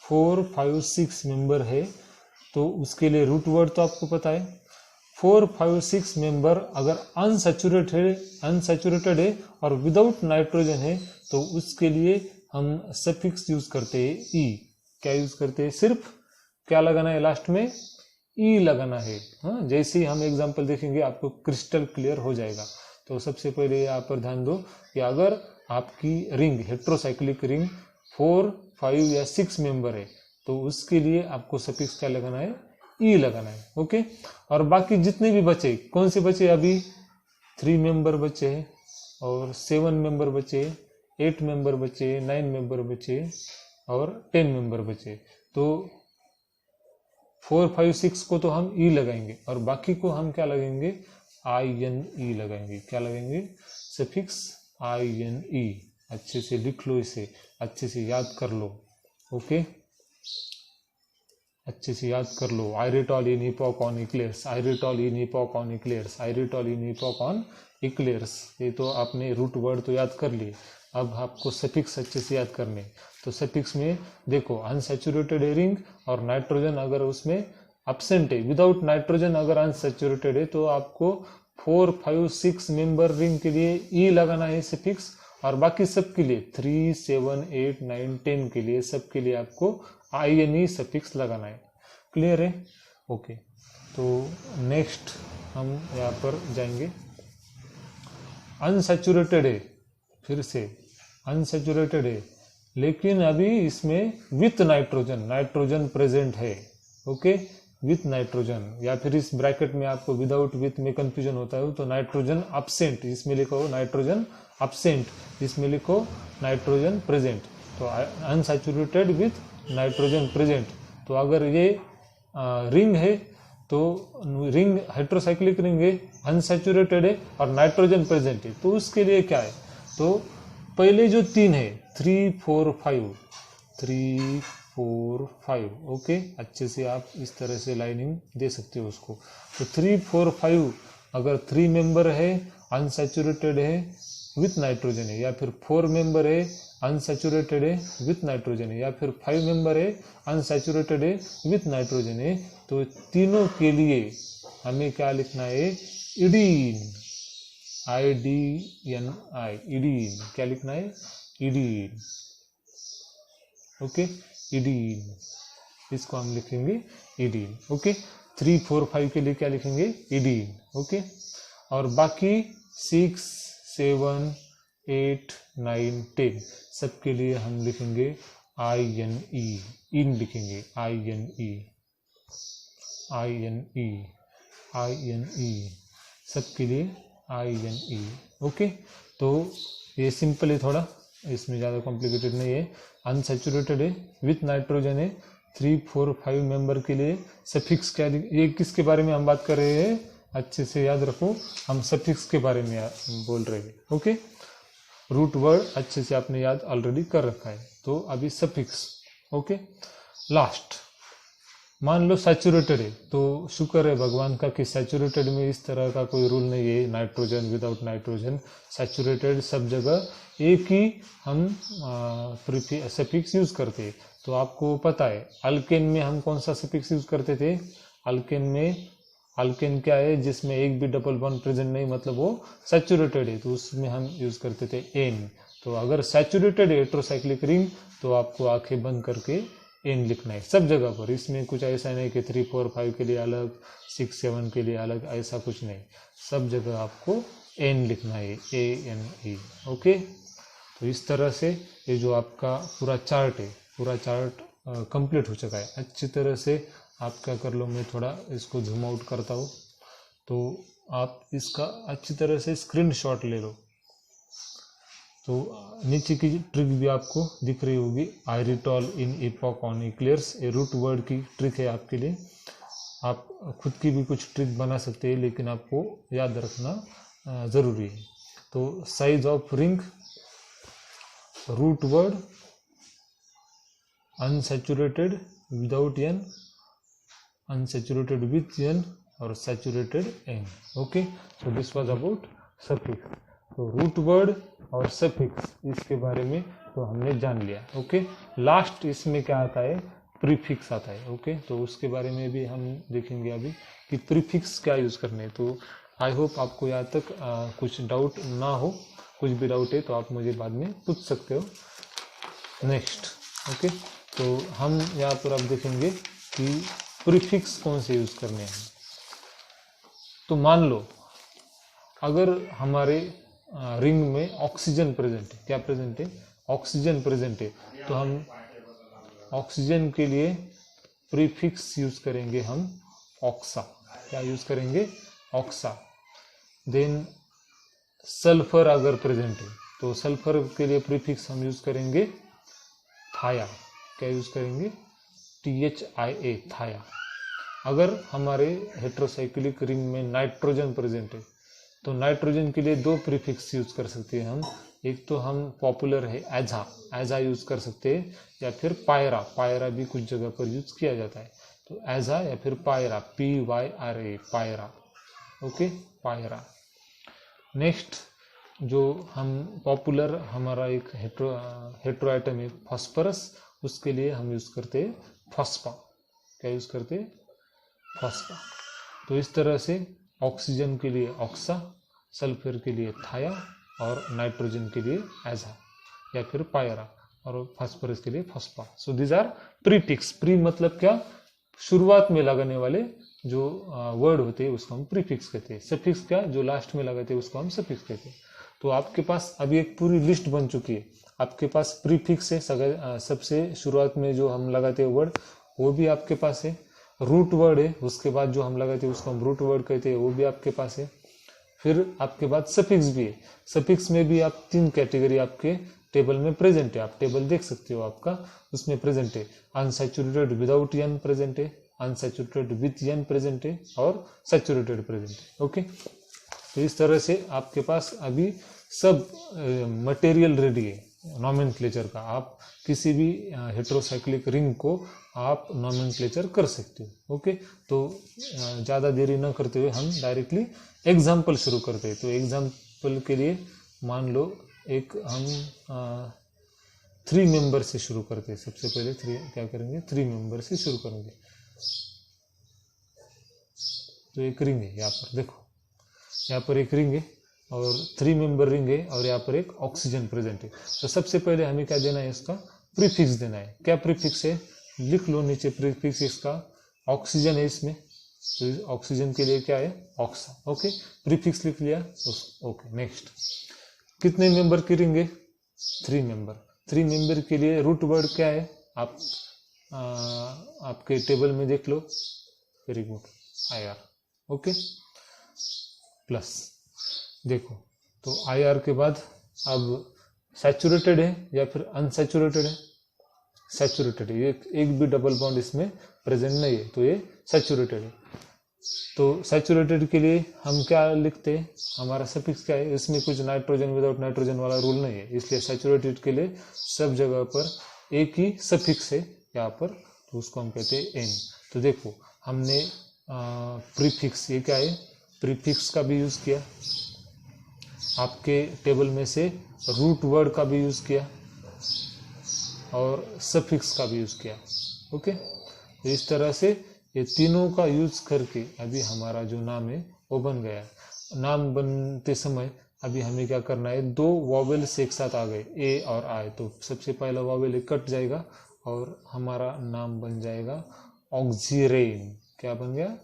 4, 5, 6 मेंबर है, तो उसके लिए रूट वर्ड तो आपको पता है। 4, 5, 6 मेंबर अगर अनसैचुरेटेड है और विदाउट नाइट्रोजन है, तो उसके लिए हम सफिक्स यूज करते हैं ई। क्या यूज करते हैं, सिर्फ क्या लगाना है, लास्ट में ई लगाना है। हाँ, जैसे ही हम एग्जांपल देखेंगे आपको क्रिस्टल क्लियर हो जाएगा। तो सबसे पहले यहाँ पर ध्यान दो कि अगर आपकी रिंग हेट्रोसाइक्लिक रिंग 4, 5 या 6 मेंबर है, तो उसके लिए आपको सफिक्स क्या लगाना है, ई लगाना है। ओके, और बाकी जितने भी बचे, कौन से बचे, अभी 3 मेंबर बचे हैं और 7 मेंबर बचे, 8 मेंबर बचे, 9 मेंबर बचे और 10 मेंबर बचे। तो 4, 5, 6 को तो हम ई लगाएंगे और बाकी को हम क्या लगाएंगे, INE लगाएंगे। क्या लगाएंगे, सफिक्स INE। अच्छे से लिख लो, इसे अच्छे से याद कर लो। ओके, अच्छे से याद कर लो। Iretol in epoch on eclairs, iretol in epoch on eclairs, iretol in epoch on eclairs. ये तो आपने रूट वर्ड तो याद कर लिए, अब आपको सफिक्स अच्छे से याद करने। तो सफिक्स में देखो, अनसैचुरेटेड रिंग और नाइट्रोजन अगर उसमें एब्सेंट है, विदाउट नाइट्रोजन अगर अनसैचुरेटेड है, तो आपको 4, 5, 6 मेंबर रिंग के लिए ई लगाना है सफिक्स, और बाकी सब के लिए 3, 7, 8, 9, 10 के लिए सबके लिए आपको INE सफिक्स लगाना है। क्लियर है? ओके, तो नेक्स्ट हम यहाँ पर जाएंगे। अनसैचुरेटेड है, फिर से अनसैचुरेटेड है, लेकिन अभी इसमें विथ नाइट्रोजन प्रेजेंट है। ओके, विथ नाइट्रोजन, या फिर इस ब्रैकेट में आपको विदाउट विथ में कंफ्यूजन होता है तो नाइट्रोजन अब्सेंट, इसमें लिखो नाइट्रोजन अब्सेंट, इसमें लिखो नाइट्रोजन प्रेजेंट। तो अनसैचुरेटेड विथ नाइट्रोजन प्रेजेंट। तो अगर ये रिंग है तो रिंग हाइड्रोसाइक्लिक रिंग है, अनसैचुरेटेड है और नाइट्रोजन प्रेजेंट है, तो उसके लिए क्या है, तो पहले जो 3 है 3 4 5 3 4 5, ओके, अच्छे से आप इस तरह से लाइनिंग दे सकते हो उसको। तो 3 4 5 अगर 3 मेंबर है अनसैचुरेटेड है विथ नाइट्रोजन है, या फिर 4 मेंबर है अनसैचुरेटेड है विथ नाइट्रोजन है, या फिर 5 मेंबर है अनसैचुरेटेड है विथ नाइट्रोजन है, तो तीनों के लिए हमें क्या लिखना है, इडीन, IDNI, इडीन, क्या लिखना है, इडीन, ओके, इडीन, इसको हम लिखेंगे इडीन, ओके। 3 4 5 के लिए क्या लिखेंगे, इडीन, ओके। और बाकी 6 7 8 9 10 सबके लिए हम लिखेंगे INE, इन लिखेंगे, INE सबके लिए INE, ओके। तो ये सिंपल है थोड़ा, इसमें ज़्यादा कॉम्प्लिकेटेड नहीं है। अनसैचुरेटेड है विथ नाइट्रोजन है, 3 4 5 मेंबर के लिए सफिक्स क्या, ये किसके बारे में हम बात कर रहे हैं, अच्छे से याद रखो, हम सफिक्स के बारे में बोल रहे हैं, ओके। रूट वर्ड अच्छे से आपने याद ऑलरेडी कर रखा है, तो अभी सफिक्स, ओके। लास्ट, मान लो सैचुरेटेड है, तो शुक्र है भगवान का कि सैचुरेटेड में इस तरह का कोई रूल नहीं है, नाइट्रोजन विदाउट नाइट्रोजन, सैचुरेटेड सब जगह एक ही हम सफिक्स यूज करते हैं। तो आपको पता है अल्केन में हम कौन सा सफिक्स यूज करते थे, अल्केन में, अल्केन क्या है जिसमें एक भी डबल बॉन्ड प्रेजेंट नहीं, मतलब वो सैचुरेटेड है, तो उसमें हम यूज करते थे एन। तो अगर सैचुरेटेड है हेटेरोसाइक्लिक रिंग तो आपको आंखें बंद करके एन लिखना है सब जगह पर, इसमें कुछ ऐसा नहीं कि 3 4 5 के लिए अलग, 6 7 के लिए अलग, ऐसा कुछ नहीं, सब जगह आपको एन लिखना है, ANE, ओके। तो इस तरह से ये जो आपका पूरा चार्ट है, पूरा चार्ट कंप्लीट हो चुका है अच्छी तरह से। आप क्या कर लो, मैं थोड़ा इसको जूम आउट करता हूँ, तो आप इसका अच्छी तरह से स्क्रीनशॉट ले लो। तो नीचे की ट्रिक भी आपको दिख रही होगी, आयरिटॉल इन एपॉक ऑन इक्लेयर्स, ये रूट वर्ड की ट्रिक है आपके लिए। आप खुद की भी कुछ ट्रिक बना सकते हैं, लेकिन आपको याद रखना ज़रूरी है। तो size of ring, root word, unsaturated without N, unsaturated with N और saturated N, okay. So this was about suffix. तो रूट वर्ड और सफिक्स इसके बारे में तो हमने जान लिया, ओके। लास्ट इसमें क्या आता है, प्रीफिक्स आता है, ओके। तो उसके बारे में भी हम देखेंगे अभी कि प्रीफिक्स क्या यूज करने हैं। तो आई होप आपको यहाँ तक कुछ डाउट ना हो, कुछ भी डाउट है तो आप मुझे बाद में पूछ सकते हो। Next, okay. तो हम यहाँ पर अब देखेंगे कि प्रीफिक्स कौन से यूज करने हैं। तो मान लो अगर हमारे रिंग में ऑक्सीजन प्रेजेंट है, क्या प्रेजेंट है, ऑक्सीजन प्रेजेंट है, तो हम ऑक्सीजन के लिए प्रीफिक्स यूज करेंगे हम ऑक्सा, क्या यूज करेंगे, ऑक्सा। देन सल्फर अगर प्रेजेंट है तो सल्फर के लिए प्रीफिक्स हम यूज करेंगे थाया, क्या यूज करेंगे, THIA, थाया। अगर हमारे हेटेरोसाइक्लिक रिंग में नाइट्रोजन प्रेजेंट है तो नाइट्रोजन के लिए 2 प्रीफिक्स यूज कर सकते हैं हम, एक तो हम पॉपुलर है एजा, एजा यूज कर सकते हैं, या फिर पायरा, पायरा भी कुछ जगह पर यूज किया जाता है। तो एजा या फिर पायरा, PYRA, पायरा, ओके, पायरा। नेक्स्ट जो हम पॉपुलर हमारा एक हेटेरो आइटम है फॉस्फरस, उसके लिए हम यूज करते हैं फॉस्फा, क्या यूज करते हैं, फॉस्फा। तो इस तरह से ऑक्सीजन के लिए ऑक्सा, सल्फर के लिए थाया और नाइट्रोजन के लिए एजा या फिर पायरा और फास्फोरस के लिए phospha. So these are prefix. Pre मतलब क्या, शुरुआत में लगाने वाले जो वर्ड होते हैं उसको हम प्रीफिक्स कहते हैं। सफिक्स क्या, जो लास्ट में लगाते हैं उसको हम सफिक्स कहते हैं। तो आपके पास अभी एक पूरी लिस्ट बन चुकी है। आपके पास प्रीफिक्स है, सबसे शुरुआत में जो हम लगाते हैं वर्ड वो भी आपके पास है। रूट वर्ड है, उसके बाद जो हम लगाते हैं उसको हम रूट वर्ड कहते हैं, वो भी आपके पास है। फिर आपके पास सफिक्स भी है। सफिक्स में भी आप 3 कैटेगरी आपके टेबल में प्रेजेंट है, आप टेबल देख सकते हो, आपका उसमें प्रेजेंट है। अनसैचुरेटेड विदाउट एन प्रेजेंट है, अनसैचुरेटेड विथ एन प्रेजेंट है, और सैचुरेटेड प्रेजेंट है। ओके, तो इस तरह से आपके पास अभी सब मटेरियल रेडी है नॉमेनक्लेचर का। आप किसी भी हेटेरोसाइक्लिक रिंग को आप नॉमेनक्लेचर कर सकते हो। ओके, तो ज़्यादा देरी न करते हुए हम डायरेक्टली एग्जाम्पल शुरू करते हैं। तो एग्जाम्पल के लिए मान लो एक हम 3 मेंबर से शुरू करते हैं। सबसे पहले क्या करेंगे, 3 मेंबर से शुरू करेंगे। तो एक रिंग है, यहाँ पर देखो, यहाँ पर एक रिंग है और 3 मेंबर रिंग है, और यहाँ पर एक ऑक्सीजन प्रेजेंट है। तो सबसे पहले हमें क्या देना है, इसका प्रीफिक्स देना है। क्या प्रीफिक्स है, लिख लो नीचे प्रीफिक्स इसका। ऑक्सीजन है इसमें, तो ऑक्सीजन के लिए क्या है, ऑक्सा। ओके, प्रीफिक्स लिख लिया। ओके, नेक्स्ट, कितने मेंबर की रिंग है, 3 मेंबर। 3 मेंबर के लिए रूट वर्ड क्या है, आप आपके टेबल में देख लो। Very good, IR। Okay, plus देखो, तो IR के बाद अब सैचुरेटेड है या फिर अनसैचुरेटेड है, सैचुरेटेड है। एक भी डबल बॉन्ड इसमें प्रेजेंट नहीं है, तो ये सैचुरेटेड है। तो सैचुरेटेड के लिए हम क्या लिखते हैं, हमारा सफिक्स क्या है, इसमें कुछ नाइट्रोजन विदाउट नाइट्रोजन वाला रूल नहीं है, इसलिए सैचुरेटेड के लिए सब जगह पर एक ही सफिक्स है यहाँ पर, तो उसको हम कहते हैं N। तो देखो, हमने प्रीफिक्स, ये क्या है, प्रीफिक्स का भी यूज किया, आपके टेबल में से रूट वर्ड का भी यूज किया, और सफिक्स का भी यूज किया। ओके, तो इस तरह से ये तीनों का यूज करके अभी हमारा जो नाम है वो बन गया। नाम बनते समय अभी हमें क्या करना है, 2 वॉवेल्स एक साथ आ गए, ए और आई। तो सबसे पहला वॉवेल कट जाएगा और हमारा नाम बन जाएगा ऑक्सीरेन। क्या बन गया,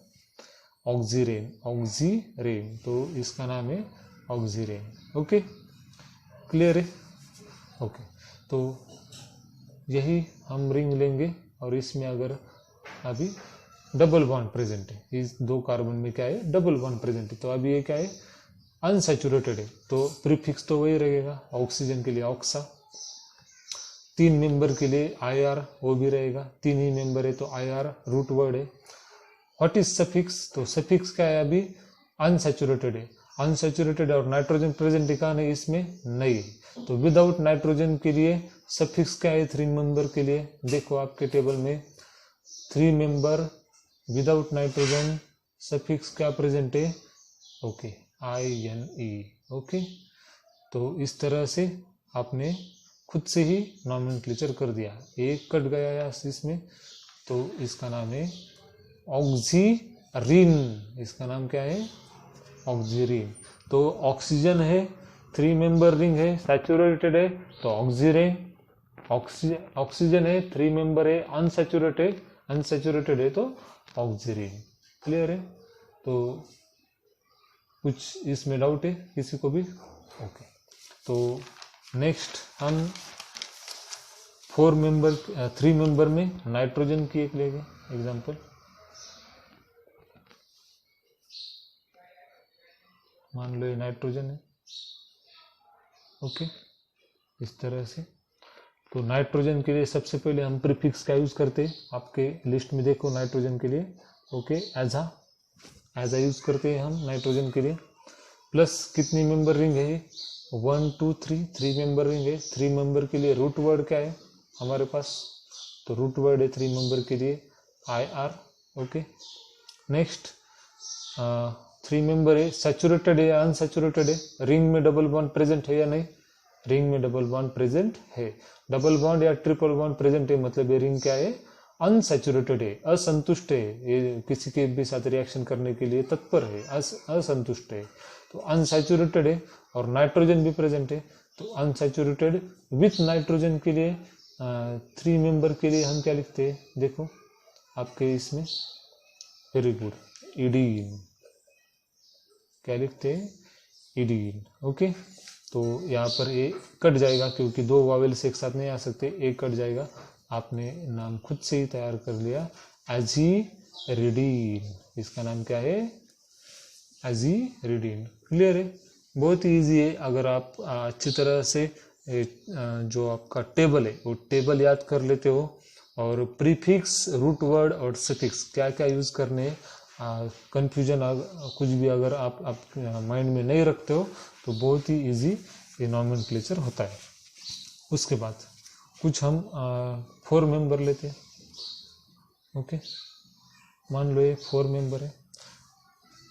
ऑक्सीरेन, ऑक्सीरेन। तो इसका नाम है ऑक्सीरेन। ओके, क्लियर है। ओके, तो यही हम रिंग लेंगे, और इसमें अगर अभी डबल बॉन्ड प्रेजेंट है, इस 2 कार्बन में क्या है, डबल बॉन्ड प्रेजेंट है, तो अभी ये क्या है, अनसैचुरेटेड है, तो प्रीफिक्स तो वही रहेगा, ऑक्सीजन के लिए ऑक्सा। 3 मेंबर के लिए IR, वो भी रहेगा, 3 ही मेंबर है तो IR रूट वर्ड है। व्हाट इज सफिक्स, तो सफिक्स क्या है, अभी अनसैचुरेटेड है। अनसैचुरेटेड और नाइट्रोजन प्रेजेंट है नहीं, इसमें नहीं है, तो विदाउट नाइट्रोजन के लिए सफिक्स क्या है, 3 मेंबर के लिए। देखो आपके टेबल में 3 मेंबर विदाउट नाइट्रोजन, सफिक्स क्या प्रेजेंट है, ओके, INE। ओके, तो इस तरह से आपने खुद से ही नॉमेनक्लेचर कर दिया। एक कट गया है इसमें, तो इसका नाम है ऑक्सीरीन। इसका नाम क्या है, ऑक्सीरीन। तो ऑक्सीजन है, 3 मेंबर रिंग है, सैचुरेटेड है, तो ऑक्सीरेन। ऑक्सीजन है, 3 मेंबर है, अनसैचुरेटेड है, तो ऑक्सीरीन। क्लियर है। तो कुछ इसमें डाउट है किसी को भी, ओके। तो नेक्स्ट हम 3 मेंबर में नाइट्रोजन की एक लेंगे एग्जांपल। मान लो ये नाइट्रोजन है, ओके, इस तरह से। तो नाइट्रोजन के लिए सबसे पहले हम प्रीफिक्स का यूज करते हैं, आपके लिस्ट में देखो नाइट्रोजन के लिए, ओके, एज यूज करते हैं हम नाइट्रोजन के लिए। प्लस कितनी मेंबर रिंग है, 1 2 3 मेंबर रिंग है। 3 मेंबर के लिए रूट वर्ड क्या है हमारे पास, तो रूट वर्ड है 3 मेंबर के लिए IR। ओके, नेक्स्ट 3 मेंबर है, सैचुरेटेड है या अनसैचुरेटेड है, रिंग में डबल बॉन्ड प्रेजेंट है या नहीं, रिंग में डबल बॉन्ड प्रेजेंट है। डबल बॉन्ड या ट्रिपल बॉन्ड प्रेजेंट है मतलब ये रिंग क्या है, अनसैचुरेटेड है, असंतुष्ट है, ये किसी के भी साथ रिएक्शन करने के लिए तत्पर है, असंतुष्ट है, तो अनसैचुरेटेड है। और नाइट्रोजन भी प्रेजेंट है, तो अनसैचुरेटेड विथ नाइट्रोजन के लिए 3 मेंबर के लिए हम क्या लिखते हैं, देखो आपके इसमें, वेरी गुड, इडीन। क्या लिखते हैं, इडीन। ओके, तो यहाँ पर ए कट जाएगा क्योंकि 2 वावेल्स एक साथ नहीं आ सकते, ए कट जाएगा। आपने नाम खुद से ही तैयार कर लिया, एजिरिडीन, इसका नाम क्या है? एजिरिडीन। क्लियर है? बहुत ही ईजी है। अगर आप अच्छी तरह से जो आपका टेबल है वो टेबल याद कर लेते हो, और प्रीफिक्स, रूट वर्ड और सफिक्स क्या क्या यूज करने, कंफ्यूजन कुछ भी अगर आप माइंड में नहीं रखते हो तो बहुत ही इजी ये नॉमेनक्लेचर होता है। उसके बाद कुछ हम 4 मेंबर लेते हैं। ओके, मान लो ये 4 मेंबर है।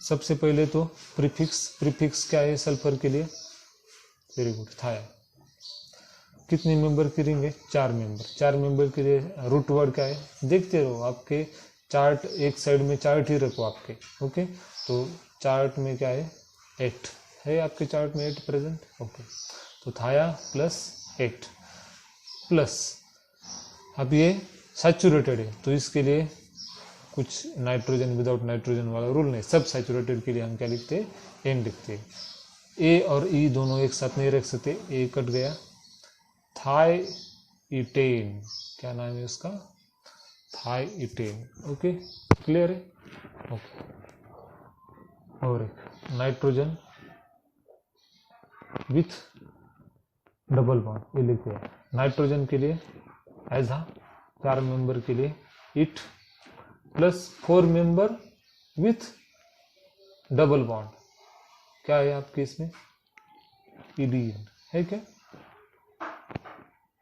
सबसे पहले तो प्रीफिक्स क्या है सल्फर के लिए? वेरी गुड, थाया। कितने मेंबर की रिंग है? 4 मेंबर। 4 मेंबर के लिए रूट वर्ड क्या है? देखते रहो आपके चार्ट, एक साइड में चार्ट ही रखो आपके। ओके, तो चार्ट में क्या है? 8 है आपके चार्ट में, 8 प्रेजेंट। ओके, तो थाया प्लस 8 प्लस, अब ये सैचुरेटेड है तो इसके लिए कुछ नाइट्रोजन विदाउट नाइट्रोजन वाला रूल नहीं, सब सैचुरेटेड के लिए हम क्या लिखते हैं? एन लिखते हैं। ए और ई दोनों एक साथ नहीं रख सकते, ए कट गया। थाई इटेन, क्या नाम है उसका? Thietane. ओके, क्लियर है? ओके, और एक नाइट्रोजन विथ डबल बॉन्ड, ये लिखते हैं। नाइट्रोजन के लिए ऐसा 4 मेंबर के लिए it plus 4 member with double bond, क्या है आपके इसमें? ईडीएन है क्या?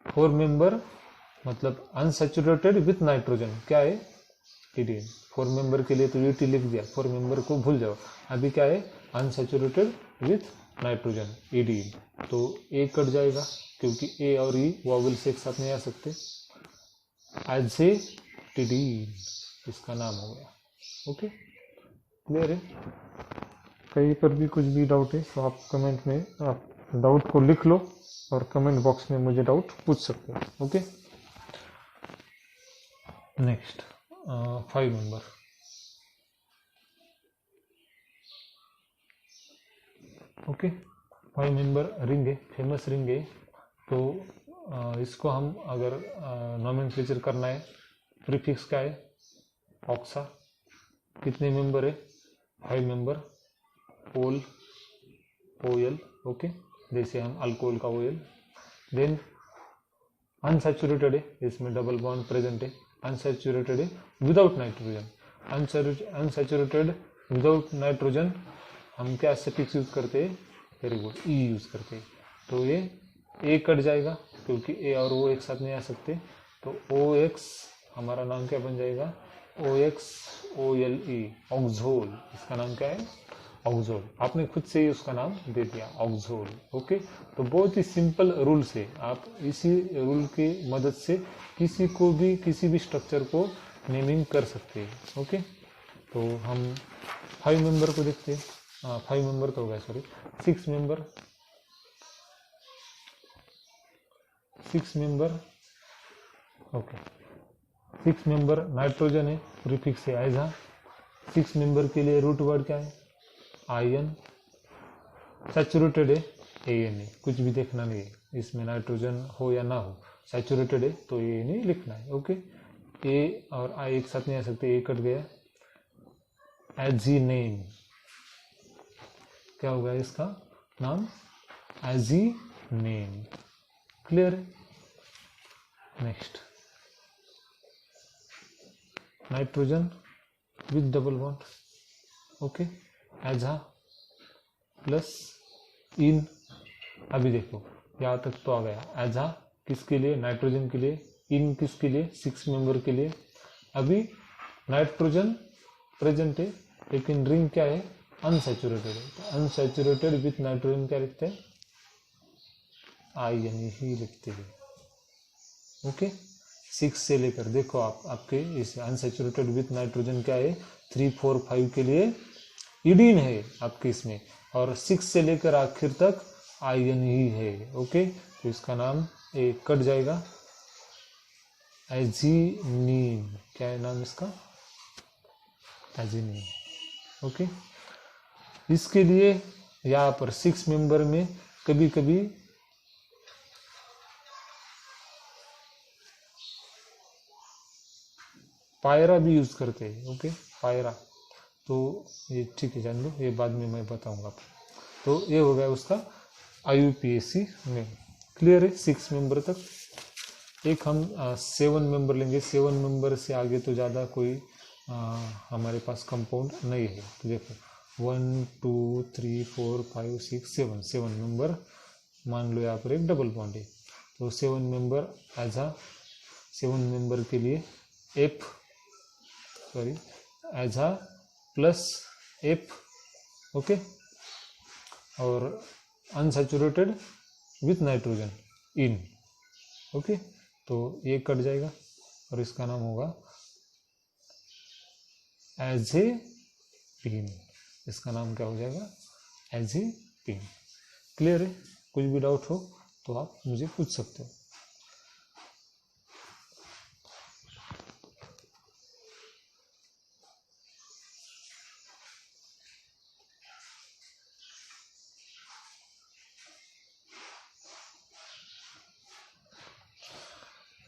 4 मेंबर मतलब अनसैचुरेटेड विथ नाइट्रोजन, क्या है? ईडीएन। 4 मेंबर के लिए तो यूटी लिख दिया, 4 मेंबर को भूल जाओ। अभी क्या है? Unsaturated with nitrogen, EDN. तो ए कट जाएगा क्योंकि ए और ई वॉवल्स एक साथ नहीं आ सकते। एजेटिडीन इसका नाम हो गया। ओके, क्लियर है? कहीं पर भी कुछ भी डाउट है तो आप कमेंट में आप डाउट को लिख लो और कमेंट बॉक्स में मुझे डाउट पूछ सकते हो। Okay, next 5 member. Okay, 5 member ring है, फेमस रिंग है। तो इसको हम अगर नॉमेनक्लेचर करना है, प्रीफिक्स क्या है? ऑक्सा। कितने मेंबर है? 5 मेंबर। ओल, ओएल। ओके, जैसे हम अल्कोहल का ओएल। देन अनसैचुरेटेड है, इसमें डबल बॉन्ड प्रेजेंट है। अनसैचुरेटेड है without nitrogen. Unsaturated without nitrogen हम क्या सफिक्स यूज करते हैं? वेरी गुड, ई यूज करते हैं। तो ये ए कट जाएगा क्योंकि ए और ओ एक साथ नहीं आ सकते, तो ओ एक्स हमारा नाम क्या बन जाएगा? ओ एक्स ओ एल ई, ऑक्सोल। इसका नाम क्या है? ऑक्सोल। आपने खुद से ही उसका नाम दे दिया, ऑक्सोल। ओके, तो बहुत ही सिंपल रूल से आप इसी रूल की मदद से किसी को भी, किसी भी स्ट्रक्चर को नेमिंग कर सकते हैं। ओके, तो हम 5 मेंबर को देखते हैं। 5 मेंबर तो हो गया, sorry 6 member. 6 member, okay, 6 member nitrogen है, प्रीफिक्स है आइजा। 6 मेंबर के लिए रूट वर्ड क्या है? आयन। सैचुरेटेड है, एन है, कुछ भी देखना नहीं है, इसमें नाइट्रोजन हो या ना हो, सैचुरेटेड है तो ये नहीं लिखना है। ओके, ए और आई एक साथ नहीं आ सकते, ए कट गया। एजीनेन, क्या होगा इसका नाम? एजीनेन। क्लियर है? Next nitrogen with double bond. Okay, एजा प्लस इन। अभी देखो यहाँ तक तो आ गया। एजा किसके लिए? नाइट्रोजन के लिए। इन किसके लिए? 6 मेंबर के लिए। अभी नाइट्रोजन प्रेजेंट है लेकिन रिंग क्या है? अनसैचुरेटेड है, तो अनसैचुरेटेड विथ नाइट्रोजन क्या लिखते हैं? आयन ही लिखते हैं। ओके, 6 से लेकर देखो आप आपके इस अनसैचुरेटेड विथ नाइट्रोजन क्या है? 3, 4, 5 के लिए ईडीन है आपके इसमें, और 6 से लेकर आखिर तक आयन ही है। ओके, तो इसका नाम एक कट जाएगा, एजीनीन। क्या है नाम इसका? एजीनीन। ओके, इसके लिए यहाँ पर 6 मेंबर में कभी कभी पायरा भी यूज करते हैं। ओके, पायरा, तो ये ठीक है, जान लो, ये बाद में मैं बताऊंगा आपको। तो ये हो गया उसका IUPAC में। क्लियर है 6 मेंबर तक। एक हम 7 मेंबर लेंगे। 7 मेंबर से आगे तो ज़्यादा कोई हमारे पास कंपाउंड नहीं है। तो देखो 1 2 3 4 5 6 7 7 मेंबर, मान लो यहाँ पर एक डबल बॉन्ड है। तो 7 मेंबर एज आ 7 मेंबर के लिए एज आ प्लस F, ओके, और unsaturated with nitrogen in. Okay, तो ये कट जाएगा और इसका नाम होगा एज़ेपीन। इसका नाम क्या हो जाएगा? एज़ेपीन। क्लियर है? कुछ भी डाउट हो तो आप मुझे पूछ सकते हो।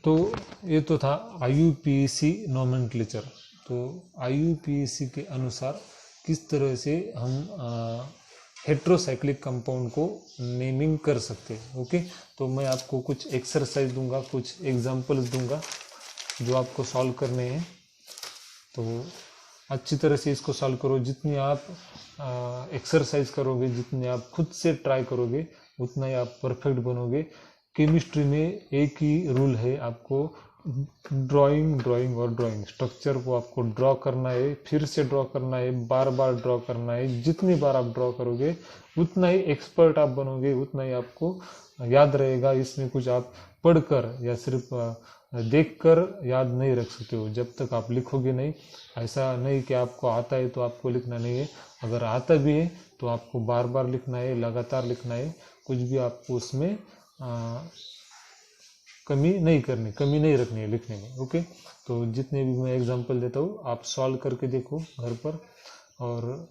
तो ये तो था IUPAC नोमेनक्लेचर। तो IUPAC के अनुसार किस तरह से हम हेट्रोसाइक्लिक कंपाउंड को नेमिंग कर सकते हैं। ओके, तो मैं आपको कुछ एक्सरसाइज दूंगा, कुछ एग्जांपल्स दूंगा जो आपको सॉल्व करने हैं। तो अच्छी तरह से इसको सॉल्व करो। जितनी आप एक्सरसाइज करोगे, जितनी आप खुद से ट्राई करोगे, उतना ही आप परफेक्ट बनोगे। केमिस्ट्री में एक ही रूल है, आपको ड्राइंग और ड्राइंग। स्ट्रक्चर को आपको ड्रॉ करना है, फिर से ड्रॉ करना है, बार बार ड्रॉ करना है। जितनी बार आप ड्रॉ करोगे उतना ही एक्सपर्ट आप बनोगे, उतना ही आपको याद रहेगा। इसमें कुछ आप पढ़कर या सिर्फ देखकर याद नहीं रख सकते हो जब तक आप लिखोगे नहीं। ऐसा नहीं कि आपको आता है तो आपको लिखना नहीं है। अगर आता भी है तो आपको बार बार लिखना है, लगातार लिखना है। कुछ भी आपको उसमें कमी नहीं करनी, कमी नहीं रखनी है लिखने में। ओके, तो जितने भी मैं एग्जांपल देता हूँ आप सॉल्व करके देखो घर पर, और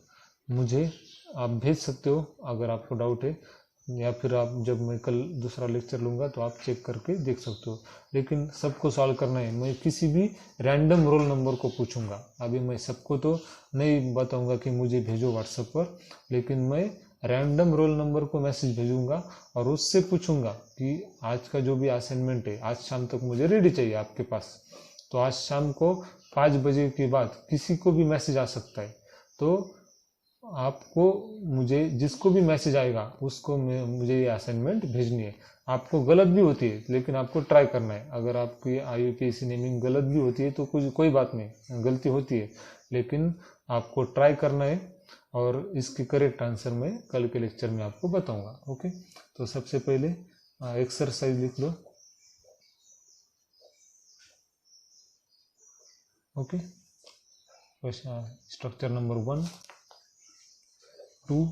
मुझे आप भेज सकते हो अगर आपको डाउट है, या फिर आप जब मैं कल दूसरा लेक्चर लूँगा तो आप चेक करके देख सकते हो। लेकिन सबको सॉल्व करना है। मैं किसी भी रैंडम रोल नंबर को पूछूंगा। अभी मैं सबको तो नहीं बताऊंगा कि मुझे भेजो व्हाट्सएप पर, लेकिन मैं रैंडम रोल नंबर को मैसेज भेजूंगा और उससे पूछूंगा कि आज का जो भी असाइनमेंट है आज शाम तक मुझे रेडी चाहिए आपके पास। तो आज शाम को 5 बजे के बाद किसी को भी मैसेज आ सकता है। तो आपको मुझे जिसको भी मैसेज आएगा उसको मुझे ये असाइनमेंट भेजनी है। आपको गलत भी होती है लेकिन आपको ट्राई करना है। अगर आपकी IUPAC नेमिंग गलत भी होती है तो कोई बात नहीं, गलती होती है, लेकिन आपको ट्राई करना है। और इसकी करेक्ट आंसर मैं कल के लेक्चर में आपको बताऊंगा। ओके, तो सबसे पहले एक्सरसाइज लिख लो। Okay, structure number 1 2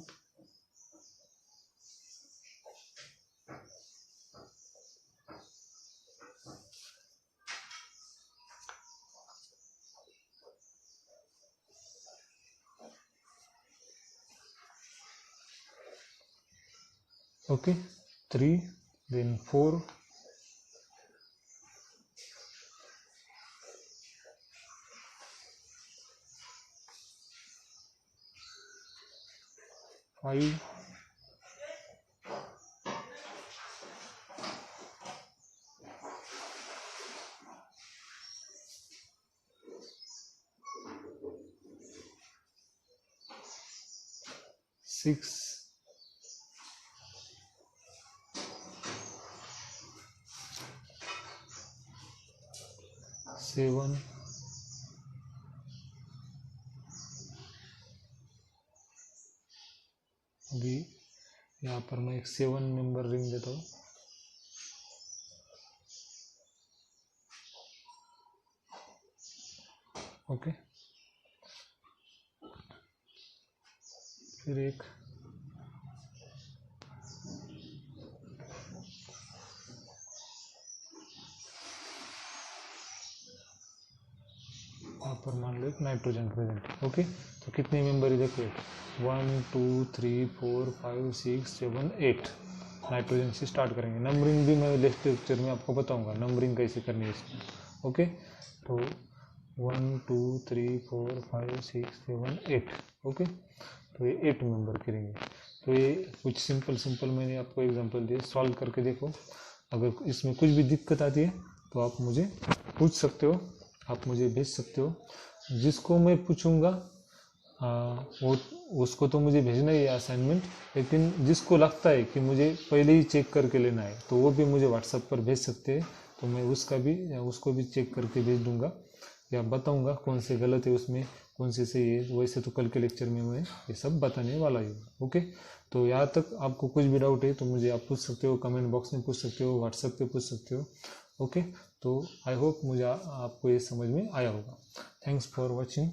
okay 3 then 4 5 6 7 अभी यहाँ पर मैं एक 7 नंबर रिंग देता हूँ। ओके, फिर एक यहाँ पर मान लो एक नाइट्रोजन प्रेजेंट। ओके, तो कितने मेंबर है देखो, 1 2 3 4 5 6 7 8। नाइट्रोजन से स्टार्ट करेंगे। नंबरिंग भी मैं नेक्स्ट लेक्चर में आपको बताऊंगा, नंबरिंग कैसे करनी है इसमें। ओके, तो 1 2 3 4 5 6 7 8। ओके, तो ये 8 मेंबर करेंगे। तो ये कुछ सिंपल मैंने आपको एग्जांपल दिए, सॉल्व करके देखो। अगर इसमें कुछ भी दिक्कत आती है तो आप मुझे पूछ सकते हो, आप मुझे भेज सकते हो। जिसको मैं पूछूंगा वो उसको तो मुझे भेजना ही है असाइनमेंट, लेकिन जिसको लगता है कि मुझे पहले ही चेक करके लेना है तो वो भी मुझे व्हाट्सएप पर भेज सकते हैं। तो मैं उसको भी चेक करके भेज दूंगा या बताऊंगा कौन से गलत है उसमें, कौन से सही है। वैसे तो कल के लेक्चर में मैं ये सब बताने वाला ही हूँ। ओके, तो यहाँ तक आपको कुछ भी डाउट है तो मुझे आप पूछ सकते हो, कमेंट बॉक्स में पूछ सकते हो, व्हाट्सएप पे पूछ सकते हो। ओके, तो आई होप मुझे आपको ये समझ में आया होगा। Thanks for watching.